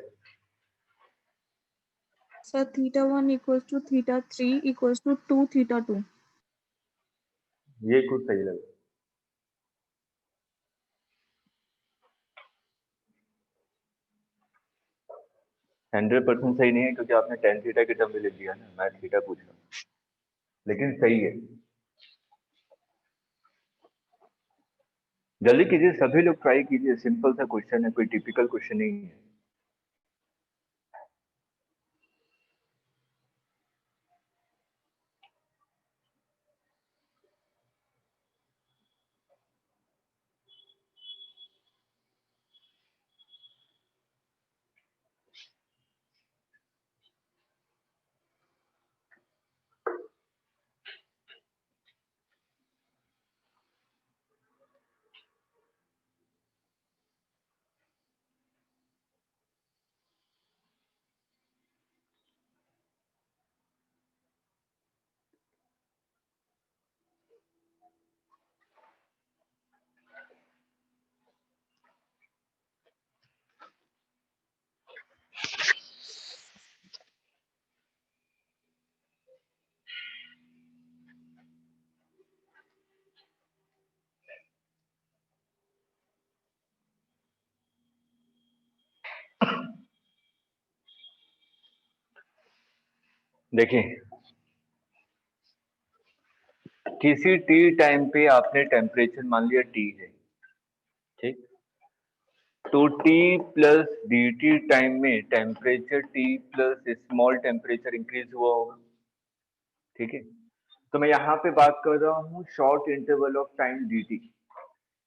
Sir, θ1 equals to θ3 equals to 2 θ2. ये कुछ सही लगा। हंड्रेड परसेंट सही नहीं है क्योंकि आपने टेन थीटा के टर्म में लिख दिया ना, मैं थीटा पूछ रहा हूँ, लेकिन सही है। जल्दी कीजिए, सभी लोग ट्राई कीजिए, सिंपल सा क्वेश्चन है, कोई टिपिकल क्वेश्चन नहीं है। देखिए, किसी टी टाइम पे आपने टेम्परेचर मान लिया टी है, ठीक, तो T plus D T time में temperature T plus small temperature increase हुआ होगा, ठीक है। तो मैं यहाँ पे बात कर रहा हूँ short interval of time D T.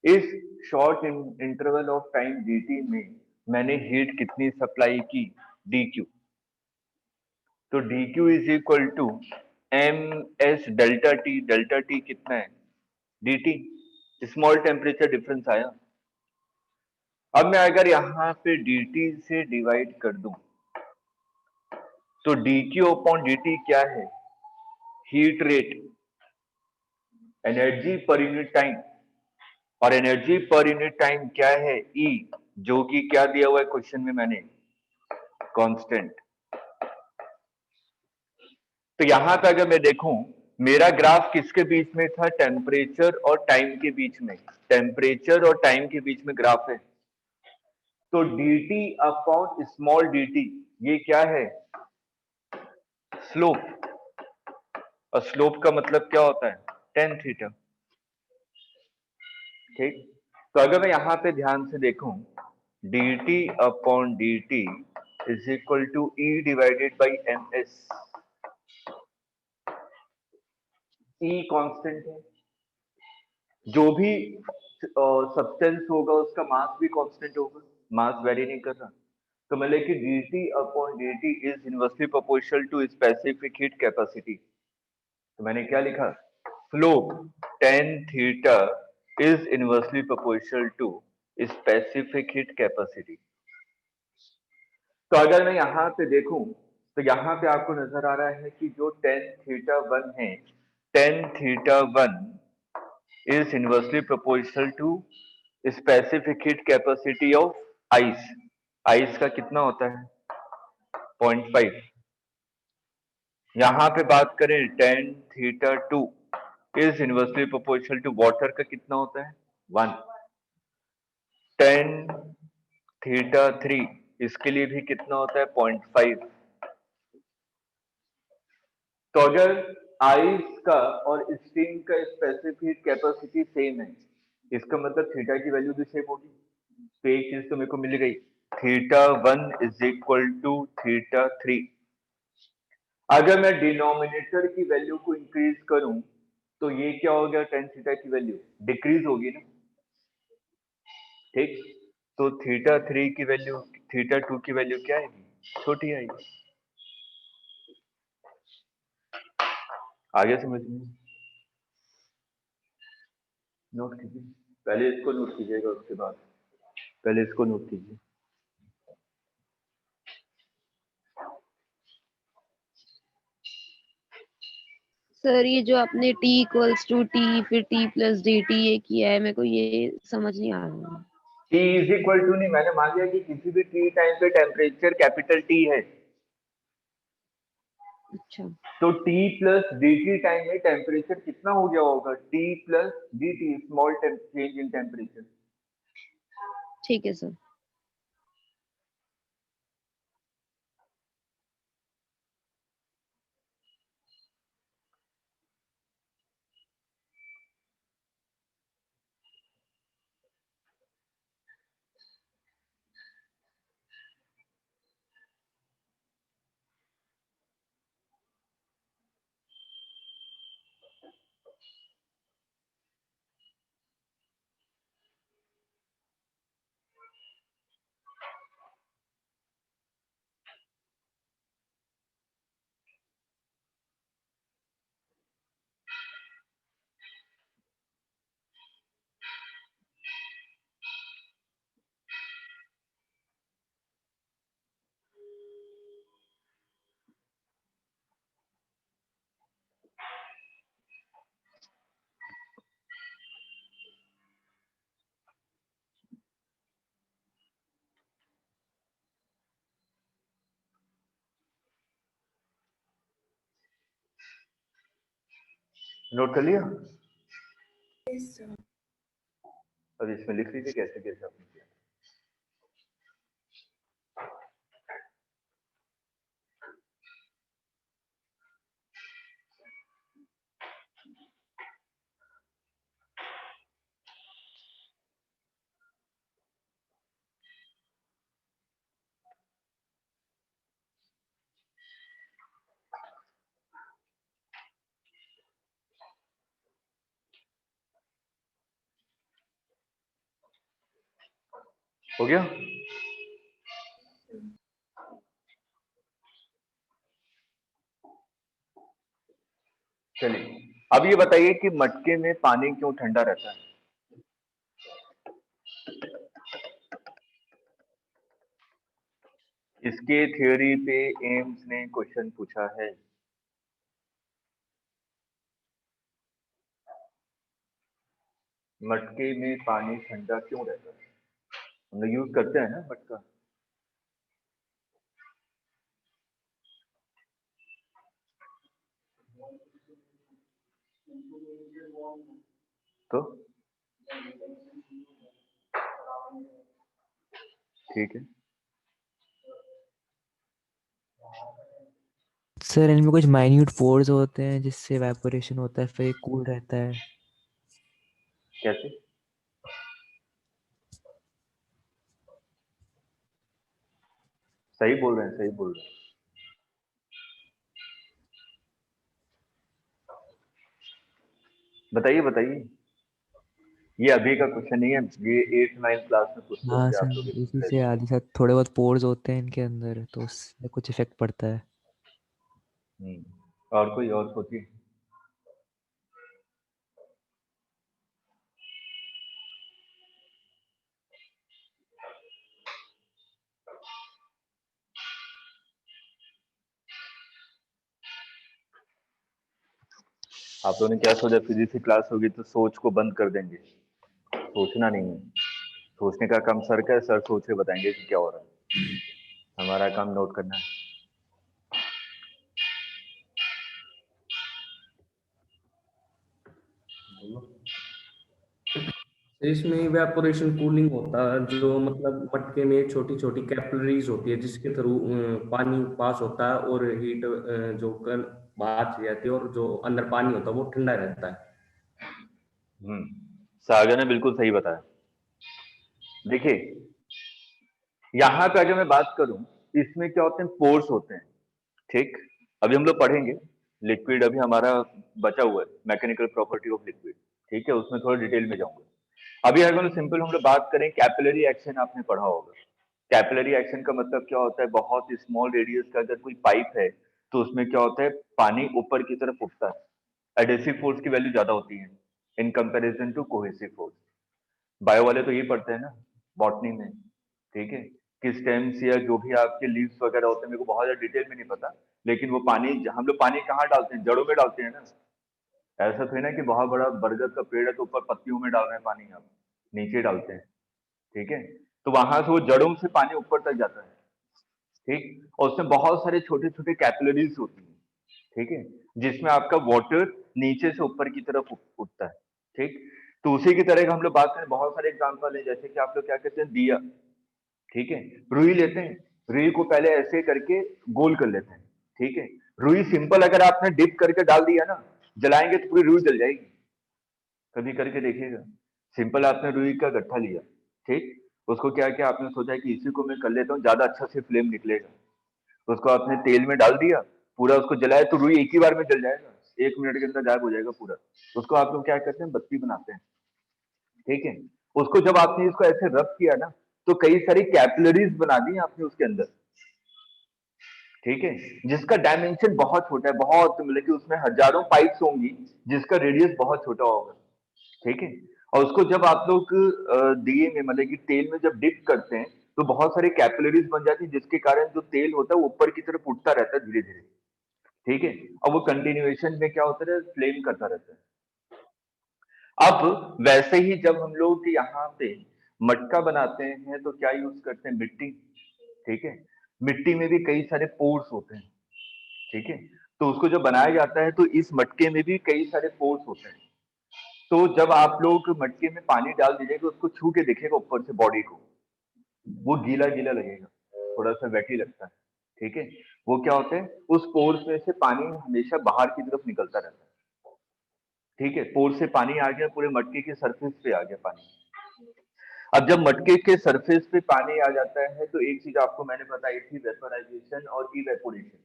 इस short interval of time D T में मैंने हीट कितनी सप्लाई की, डी क्यू। तो D Q is equal to M S delta T. Delta T कितना है, D T, small temperature difference आया। अब मैं अगर यहाँ पे डी टी से डिवाइड कर दूं तो D Q upon D T क्या है, heat rate, energy per unit time. और एनर्जी पर यूनिट टाइम क्या है, ई, जो कि क्या दिया हुआ है क्वेश्चन में मैंने, कांस्टेंट। तो यहां पे अगर मैं देखूं, मेरा ग्राफ किसके बीच में था? टेम्परेचर और टाइम के बीच में। टेम्परेचर और टाइम के बीच में ग्राफ है। तो dt अपॉन स्मॉल dt ये क्या है? स्लोप। और स्लोप का मतलब क्या होता है? Tan theta. ठीक। तो अगर मैं यहां पे ध्यान से देखूं, dt upon dt is equal to E divided by ms। E constant है, जो भी सब्सटेंस होगा उसका मास भी कांस्टेंट होगा, मास वेरी नहीं कर रहा। तो मैं लेके dt upon dt is inversely proportional to specific heat capacity. तो मैंने क्या लिखा? Slope tan theta is inversely proportional to specific heat capacity. तो अगर मैं यहाँ पे देखूं तो यहाँ पे आपको नजर आ रहा है कि जो tan थीटा 1 है, tan theta 1 is inversely proportional to specific heat capacity of ice। Ice का कितना होता है? 0.5। यहां पे बात करें tan theta 2 is inversely proportional to water का कितना होता है? 1। tan थीटा 3 इसके लिए भी कितना होता है? 0.5। तो अगर आइस का और स्टीम का स्पेसिफिक कैपेसिटी सेम है, इसका मतलब थीटा की वैल्यू भी सेम होगी। तो एक चीज तो मेरे को मिल गई, theta 1 is equal to theta 3। अगर मैं डिनोमिनेटर की वैल्यू को इंक्रीज करूं तो ये क्या हो गया? टेन थीटा की वैल्यू डिक्रीज होगी ना। ठीक। तो थीटा 3 की वैल्यू, थीटा 2 की वैल्यू क्या आएगी? छोटी आएगी। आगे समझ में? नोट कीजिए, पहले इसको नोट कीजिएगा, उसके बाद पहले इसको नोट कीजिए। सर ये जो आपने t इक्वल्स टू टी फिर t प्लस डी टी ये किया है, मेरे को ये समझ नहीं आ रहा है। T इज इक्वल टू नहीं, मैंने मान लिया कि किसी भी टी टाइम पे टेम्परेचर कैपिटल टी है, अच्छा तो T plus D T time में टेम्परेचर कितना हो गया होगा? T plus D T, small change in temperature. ठीक है सर। नोट कर लिया? Yes, sir. अब इसमें लिख लीजिए कैसे कैसे आपने किया। हो गया? चलिए अब ये बताइए कि मटके में पानी क्यों ठंडा रहता है? इसके थ्योरी पे एम्स ने क्वेश्चन पूछा है। मटके में पानी ठंडा क्यों रहता है? हम लोग यूज करते हैं ना मटका। तो ठीक है, सर इनमें कुछ माइन्यूट पोर्स होते हैं जिससे इवेपोरेशन होता है फिर कूल रहता है। कैसे? सही बोल रहे हैं, सही बोल रहे हैं। बताइए बताइए, ये अभी का क्वेश्चन नहीं है, ये 8th 9th क्लास में पूछते हाँ होंगे आप सर, लोग इसी इससे से पहले। आदि साथ थोड़े बहुत पोर्स होते हैं इनके अंदर तो उससे कुछ इफेक्ट पड़ता है। और कोई और सोचिए। आप लोगों ने क्या सोचा, फिजिक्स की क्लास होगी तो सोच को बंद कर देंगे? सोचना नहीं है, सोचने का काम सर का है, सर सोच के बताएंगे कि क्या हो रहा है, हमारा काम नोट करना है। इसमें इवेपोरेशन कूलिंग होता है, जो मतलब मटके में छोटी छोटी कैपिलरीज होती है जिसके थ्रू पानी पास होता है और हीट जो कर बाहर चली जाती है, और जो अंदर पानी होता है वो ठंडा रहता है। सागर ने बिल्कुल सही बताया। देखिए, यहाँ पे अगर मैं बात करूं, इसमें क्या होते हैं, पोर्स होते हैं। ठीक, अभी हम लोग पढ़ेंगे लिक्विड, अभी हमारा बचा हुआ है मैकेनिकल प्रॉपर्टी ऑफ लिक्विड। ठीक है, उसमें थोड़ा डिटेल में जाऊंगा। अभी अगर सिंपल हम लोग बात करें, कैपिलरी एक्शन आपने पढ़ा होगा। कैपिलरी एक्शन का मतलब क्या होता है, बहुत स्मॉल रेडियस का अगर कोई पाइप है तो उसमें क्या होता है, पानी ऊपर की तरफ उठता है। एडेसिव फोर्स की वैल्यू ज्यादा होती है in comparison to cohesive force. Bio वाले तो ये पढ़ते हैं ना, बॉटनी में। ठीक है, कि स्टेम्स या जो भी आपके लीव्स वगैरह होते हैं, मेरे को बहुत ज्यादा डिटेल में नहीं पता, लेकिन वो पानी हम लोग पानी कहाँ डालते हैं, जड़ों में डालते हैं ना। ऐसा तो है ना कि बहुत बड़ा बरगद का पेड़ है तो ऊपर पत्तियों में डाल रहे हैं पानी, आप नीचे डालते हैं। ठीक है, तो वहां से वो जड़ों से पानी ऊपर तक जाता है। ठीक, और उसमें बहुत सारे छोटे छोटे कैपिलरीज होती हैं। ठीक है, जिसमें आपका वाटर नीचे से ऊपर की तरफ उठता है। ठीक, तो उसी की तरह का हम लोग बात करें, बहुत सारे एग्जांपल है, जैसे कि आप लोग क्या कहते हैं, दिया। ठीक है, रुई लेते हैं, रुई को पहले ऐसे करके गोल कर लेते हैं। ठीक है, रुई सिंपल अगर आपने डिप करके डाल दिया ना, जलाएंगे तो पूरी रुई जल जाएगी। कभी करके देखिएगा, सिंपल आपने रुई का गट्ठा लिया। ठीक, उसको क्या किया, आपने सोचा कि इसी को मैं कर लेता हूँ, ज्यादा अच्छा से फ्लेम निकलेगा। उसको आपने तेल में डाल दिया, पूरा उसको जलाया तो रुई एक ही बार में जल जाएगा, 1 मिनट के अंदर गायब हो जाएगा पूरा। उसको आप लोग क्या करते हैं, बत्ती बनाते हैं। ठीक है, उसको जब आपने इसको ऐसे रब किया ना, तो कई सारी कैपिलरीज बना दी आपने उसके अंदर। ठीक है, जिसका डायमेंशन बहुत छोटा है, बहुत मतलब कि उसमें हजारों पाइप्स होंगी, जिसका रेडियस बहुत छोटा होगा। ठीक है, और उसको जब आप लोग दिए में मतलब कि तेल में जब डिप करते हैं, तो बहुत सारे कैपिलरीज बन जाती है, जिसके कारण जो तेल होता है वो ऊपर की तरफ उठता रहता है धीरे धीरे। ठीक है, और वो कंटिन्यूएशन में क्या होता है, फ्लेम करता रहता है। अब वैसे ही जब हम लोग यहाँ पे मटका बनाते हैं तो क्या यूज करते हैं, मिट्टी। ठीक है, मिट्टी में भी कई सारे पोर्स होते हैं। ठीक है, तो उसको जब बनाया जाता है तो इस मटके में भी कई सारे पोर्स होते हैं। तो जब आप लोग मटके में पानी डाल दीजिएगा, उसको छू के देखिएगा ऊपर से बॉडी को, वो गीला गीला लगेगा, थोड़ा सा वेटी लगता है। ठीक है, वो क्या होते हैं, उस पोर्स में से पानी हमेशा बाहर की तरफ निकलता रहता है। ठीक है, पोर से पानी आ गया, पूरे मटके के सरफेस पे आ गया पानी। अब जब मटके के सरफेस पे पानी आ जाता है तो एक चीज आपको मैंने बताई थी, वेपराइजेशन और इवेपोरेशन।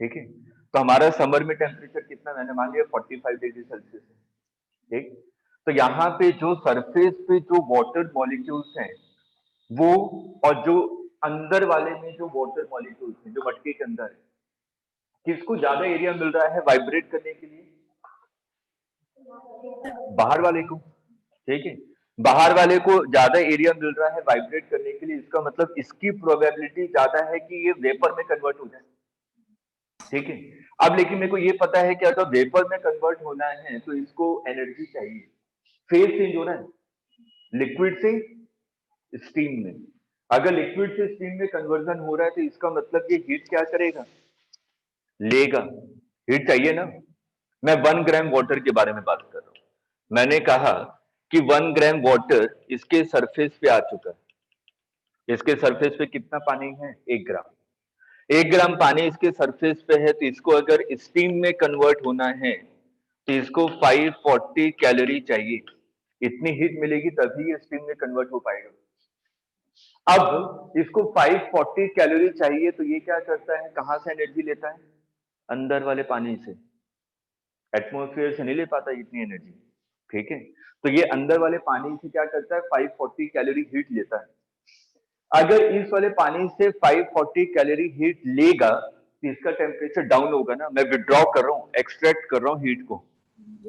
ठीक है, तो हमारा समर में टेम्परेचर कितना, मैंने मान लिया 45 डिग्री सेल्सियस है। ठीक, तो यहाँ पे जो सरफेस पे जो वाटर मॉलिक्यूल्स हैं वो, और जो अंदर वाले में जो वाटर मॉलिक्यूल्स हैं जो मटके के अंदर है, किसको ज्यादा एरिया मिल रहा है वाइब्रेट करने के लिए, बाहर वाले को। ठीक है, बाहर वाले को ज्यादा एरिया मिल रहा है वाइब्रेट करने के लिए, इसका मतलब इसकी प्रोबेबिलिटी ज्यादा है कि ये वेपर में कन्वर्ट हो जाए। ठीक है, अब लेकिन मेरे को ये पता है कि अगर वेपर में कन्वर्ट होना है तो इसको एनर्जी चाहिए, फेज चेंज हो रहा है लिक्विड से स्टीम में। अगर लिक्विड से स्टीम में कन्वर्जन हो रहा है तो इसका मतलब ये हीट क्या करेगा, लेगा, हीट चाहिए ना। मैं 1 ग्राम वाटर के बारे में बात कर रहा हूं। मैंने कहा कि 1 ग्राम वाटर इसके सरफेस पे आ चुका है। इसके सरफेस पे कितना पानी है? 1 ग्राम। 1 ग्राम पानी इसके सरफेस पे है, तो इसको अगर स्टीम में कन्वर्ट होना है तो इसको 540 कैलोरी चाहिए। इतनी हीट मिलेगी तभी ये स्टीम में कन्वर्ट हो पाएगा। अब इसको 540 कैलोरी चाहिए, तो ये क्या करता है, कहां से एनर्जी लेता है? अंदर वाले पानी से। एटमॉस्फेयर से नहीं ले पाता इतनी एनर्जी, ठीक है। तो ये अंदर वाले पानी से क्या करता है, 540 कैलोरी हीट लेता है। अगर इस वाले पानी से 540 कैलोरी हीट लेगा तो इसका टेम्परेचर डाउन होगा ना। मैं विड्रॉ कर रहा हूँ, एक्सट्रैक्ट कर रहा हूँ हीट को।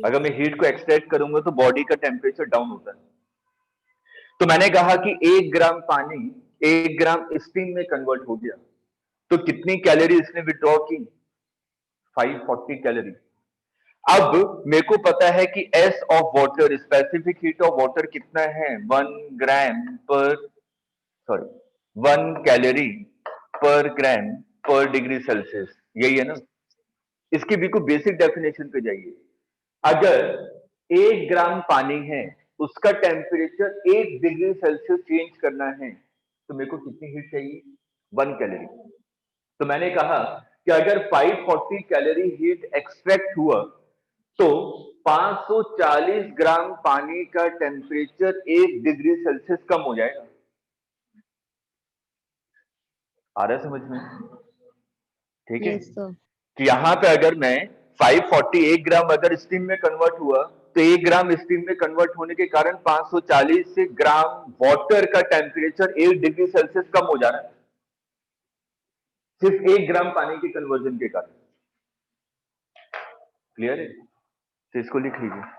अगर मैं हीट को एक्सट्रैक्ट करूंगा तो बॉडी का टेम्परेचर डाउन होता है। तो मैंने कहा कि 1 ग्राम पानी 1 ग्राम स्टीम में कन्वर्ट हो गया, तो कितनी कैलोरी इसने विड्रॉ की? 540 कैलोरी। अब मेरे को पता है कि S of water, specific heat of water कितना है? 1 ग्राम पर सॉरी 1 कैलोरी पर ग्राम पर डिग्री सेल्सियस, यही है ना। इसकी बिल्कुल बेसिक डेफिनेशन पे जाइए। अगर 1 ग्राम पानी है, उसका टेम्परेचर 1 डिग्री सेल्सियस चेंज करना है, तो मेरे को कितनी हीट चाहिए? 1 कैलोरी। तो मैंने कहा कि अगर 540 कैलोरी हीट एक्सट्रैक्ट हुआ तो 540 ग्राम पानी का टेम्परेचर 1 डिग्री सेल्सियस कम हो जाएगा। आ रहा है समझ में? ठीक है। Yes sir. कि यहां पे अगर मैं 541 ग्राम अगर स्टीम में कन्वर्ट हुआ तो 1 ग्राम स्टीम में कन्वर्ट होने के कारण 540 से ग्राम वाटर का टेम्परेचर 1 डिग्री सेल्सियस कम हो जा रहा है, सिर्फ 1 ग्राम पानी के कन्वर्जन के कारण। क्लियर है? तो इसको लिख लीजिए।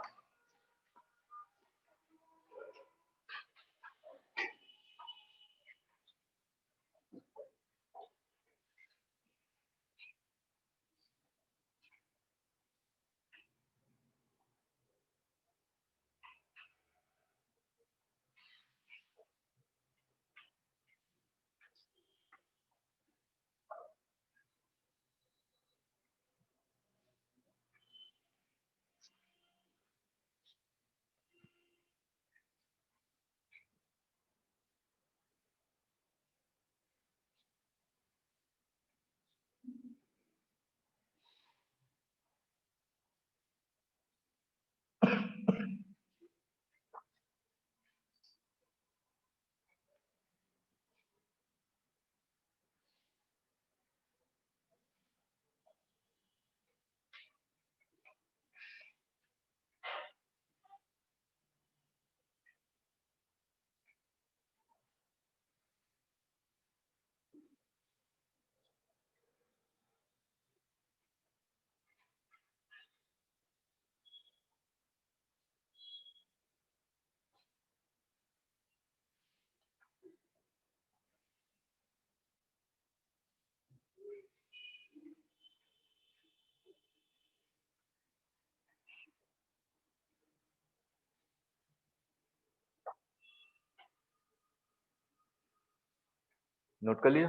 नोट कर लिया?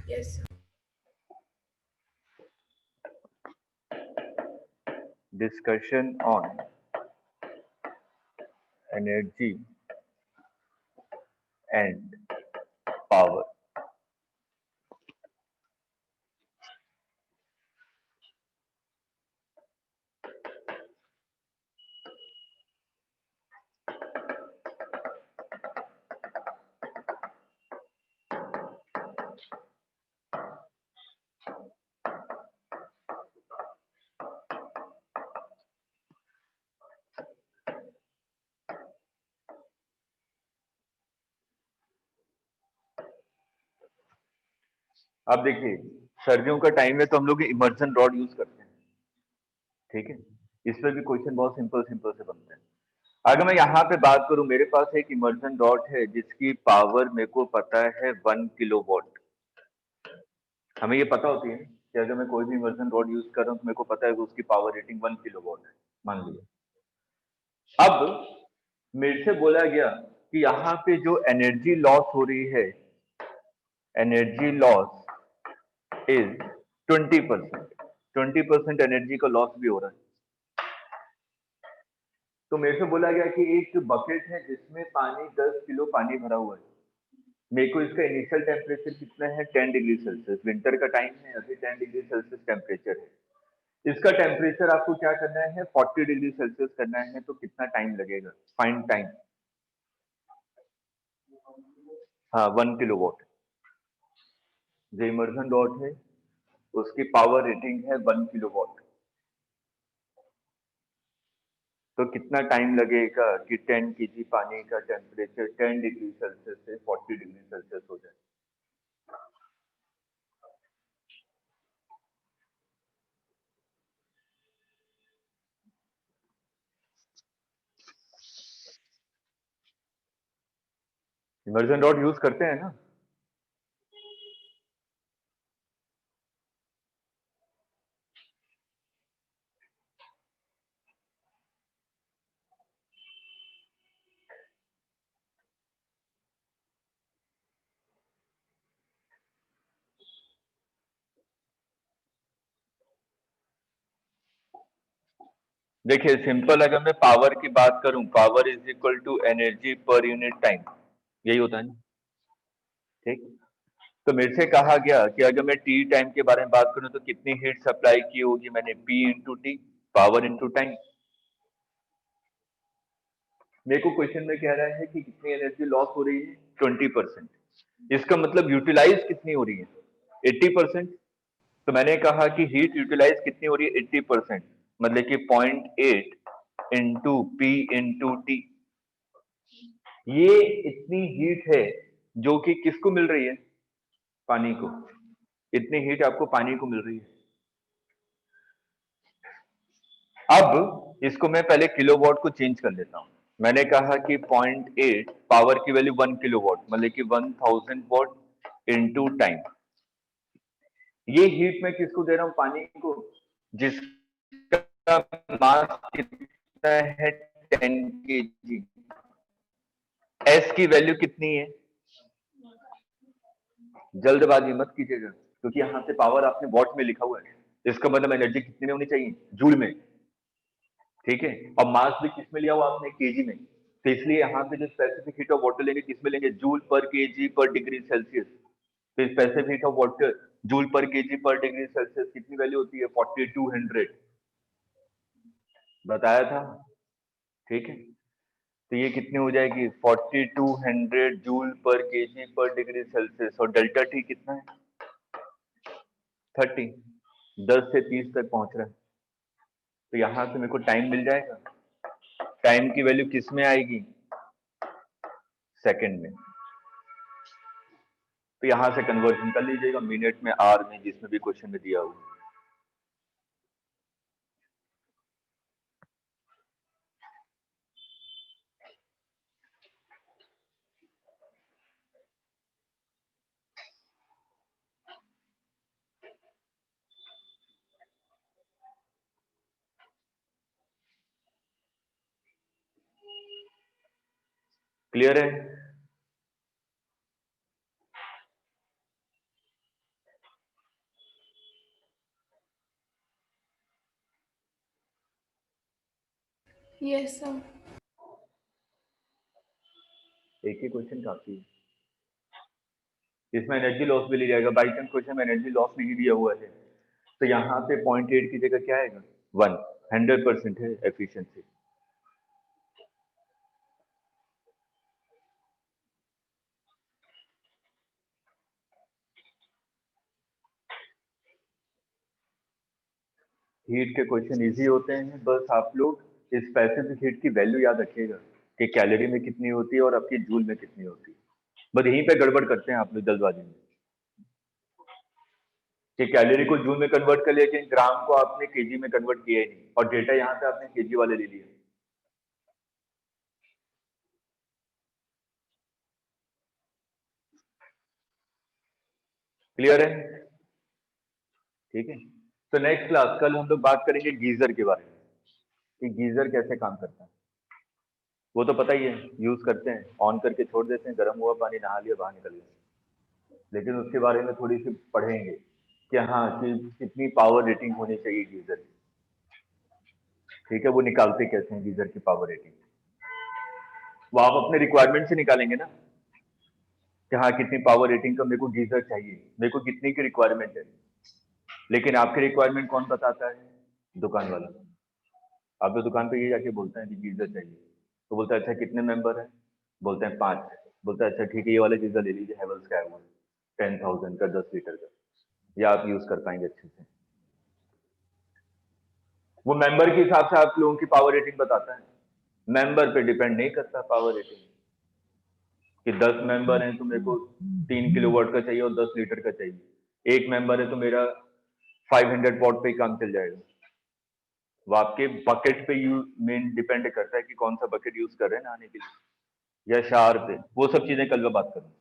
Yes. Discussion on energy and power. अब देखिए, सर्दियों का टाइम है तो हम लोग इमर्जन रॉड यूज करते हैं, ठीक है। इस पर भी क्वेश्चन बहुत सिंपल सिंपल से बनते हैं। अगर मैं यहाँ पे बात करूं, मेरे पास एक इमर्जन रॉड है जिसकी पावर मेरे को पता है 1 किलोवाट। हमें ये पता होती है कि अगर मैं कोई भी इमर्जन रॉड यूज कर रहा हूँ तो मेरे को पता है कि उसकी पावर रेटिंग 1 किलोवाट है, मान लिया। अब मेरे से बोला गया कि यहाँ पे जो एनर्जी लॉस हो रही है, एनर्जी लॉस इज 20% एनर्जी का लॉस भी हो रहा है। तो मेरे से बोला गया कि एक बकेट है जिसमें पानी 10 किलो पानी भरा हुआ है, मेरे को इसका इनिशियल टेम्परेचर कितना है 10 डिग्री सेल्सियस, विंटर का टाइम है, अभी 10 डिग्री सेल्सियस टेम्परेचर है। इसका टेम्परेचर आपको क्या करना है 40 डिग्री सेल्सियस करना है, तो कितना टाइम लगेगा, फाइंड टाइम। हाँ 1 किलोवाट जो इमर्सन डॉट है उसकी पावर रेटिंग है 1 किलोवाट। तो कितना टाइम लगेगा कि 10 केजी पानी का टेम्परेचर 10 डिग्री सेल्सियस से 40 डिग्री सेल्सियस हो जाए। इमर्सन डॉट यूज करते हैं ना? देखिए सिंपल, अगर मैं पावर की बात करूं, power is equal to energy per unit time, यही होता है ना, ठीक। तो मेरे से कहा गया कि अगर मैं टी टाइम के बारे में बात करूं तो कितनी हीट सप्लाई की होगी, मैंने P into T, power into time. मेरे को क्वेश्चन में कह रहा है कि कितनी एनर्जी लॉस हो रही है 20%, इसका मतलब यूटिलाइज कितनी हो रही है 80%। तो मैंने कहा कि हीट यूटिलाइज कितनी हो रही है 80%, मतलब कि 0.8 इंटू पी इंटू टी। ये इतनी हीट है जो कि किसको मिल रही है, पानी को। इतनी हीट आपको पानी को मिल रही है। अब इसको मैं पहले किलोवाट को चेंज कर लेता हूं। मैंने कहा कि 0.8 पावर की वैल्यू 1 किलोवाट, मतलब कि 1000 वॉट इंटू टाइम। ये हीट मैं किसको दे रहा हूं, पानी को, जिसका मास कितना है 10 केजी। एस की वैल्यू कितनी है, जल्दबाजी मत कीजिएगा क्योंकि यहाँ से पावर आपने वॉट में लिखा हुआ है, इसका मतलब एनर्जी कितने में होनी चाहिए, जूल में, ठीक है। और मास भी किस में लिया हुआ आपने, केजी में। तो इसलिए यहाँ पे जो स्पेसिफिक हीट ऑफ वाटर लेंगे किसमें लेंगे, जूल पर केजी पर डिग्री सेल्सियस। तो specific heat of water joule पर केजी पर डिग्री सेल्सियस कितनी वैल्यू होती है 4200, बताया था, ठीक है। तो ये कितनी हो जाएगी 4200 जूल पर केजी पर डिग्री सेल्सियस, और डेल्टा टी कितना है 30, 10 से 30 तक पहुंच रहा है। तो यहां से मेरे को टाइम मिल जाएगा, टाइम की वैल्यू किस में आएगी, सेकंड में। तो यहां से कन्वर्जन कर लीजिएगा मिनट में, आर में, जिसमें भी क्वेश्चन में दिया हुआ। क्लियर है? Yes, sir. एक ही क्वेश्चन काफी है, इसमें एनर्जी लॉस भी ले जाएगा। बाई चांस क्वेश्चन में एनर्जी लॉस नहीं दिया हुआ है तो यहाँ पे 0.8 की जगह क्या आएगा 1, 100% है एफिशिएंसी। हीट के क्वेश्चन इजी होते हैं, बस आप लोग स्पेसिफिक हीट की वैल्यू याद रखिएगा कि कैलोरी में कितनी होती है और आपकी जूल में कितनी होती है। बस यहीं पे गड़बड़ करते हैं आप लोग जल्दबाजी में, कि कैलोरी को जूल में कन्वर्ट कर लिया लेकिन ग्राम को आपने केजी में कन्वर्ट किया ही नहीं, और डेटा यहाँ पे आपने केजी वाले ले लिया। क्लियर है? ठीक है। तो नेक्स्ट क्लास कल हम लोग बात करेंगे गीजर के बारे में, कि गीजर कैसे काम करता है। वो तो पता ही है, यूज करते हैं, ऑन करके छोड़ देते हैं, गर्म हुआ पानी नहा लिया बाहर निकल गया, लेकिन उसके बारे में थोड़ी सी पढ़ेंगे। कि हाँ कि कितनी पावर रेटिंग होनी चाहिए गीजर की, ठीक है। वो निकालते कैसे हैं गीजर की पावर रेटिंग, वो आप अपने रिक्वायरमेंट से निकालेंगे ना कि हाँ कितनी पावर रेटिंग का मेरे को गीजर चाहिए, मेरे को कितनी की रिक्वायरमेंट है। लेकिन आपकी रिक्वायरमेंट कौन बताता है? दुकान वाला। आप तो दुकान पे ये जाके बोलते हैं कि गीजर चाहिए, तो बोलता है अच्छा कितने मेंबर हैं, बोलते हैं 5, बोलता है अच्छा ठीक है ये वाला गीजर ले लीजिए, हैवेल्स का है वो 10,000 का 10 लीटर का, या आप यूज कर पाएंगे अच्छे से। वो मेंबर के हिसाब से आप लोगों की पावर रेटिंग बताता है, मेंबर पे डिपेंड नहीं करता पावर रेटिंग कि 10 मेंबर हैं तो मेरे को 3 किलोवाट का चाहिए और 10 लीटर का चाहिए, एक मेंबर है तो मेरा 500 वॉट पे ही काम चल जाएगा। वो आपके बकेट पे मेन डिपेंड करता है कि कौन सा बकेट यूज कर रहे हैं नहाने के लिए, या शावर पे। वो सब चीजें कल मैं बात करूंगा,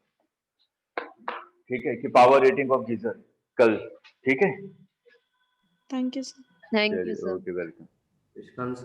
ठीक है, कि पावर रेटिंग ऑफ गीजर कल, ठीक है। Thank you sir. Thank you चलिए सर। Okay, welcome. इसका आंसर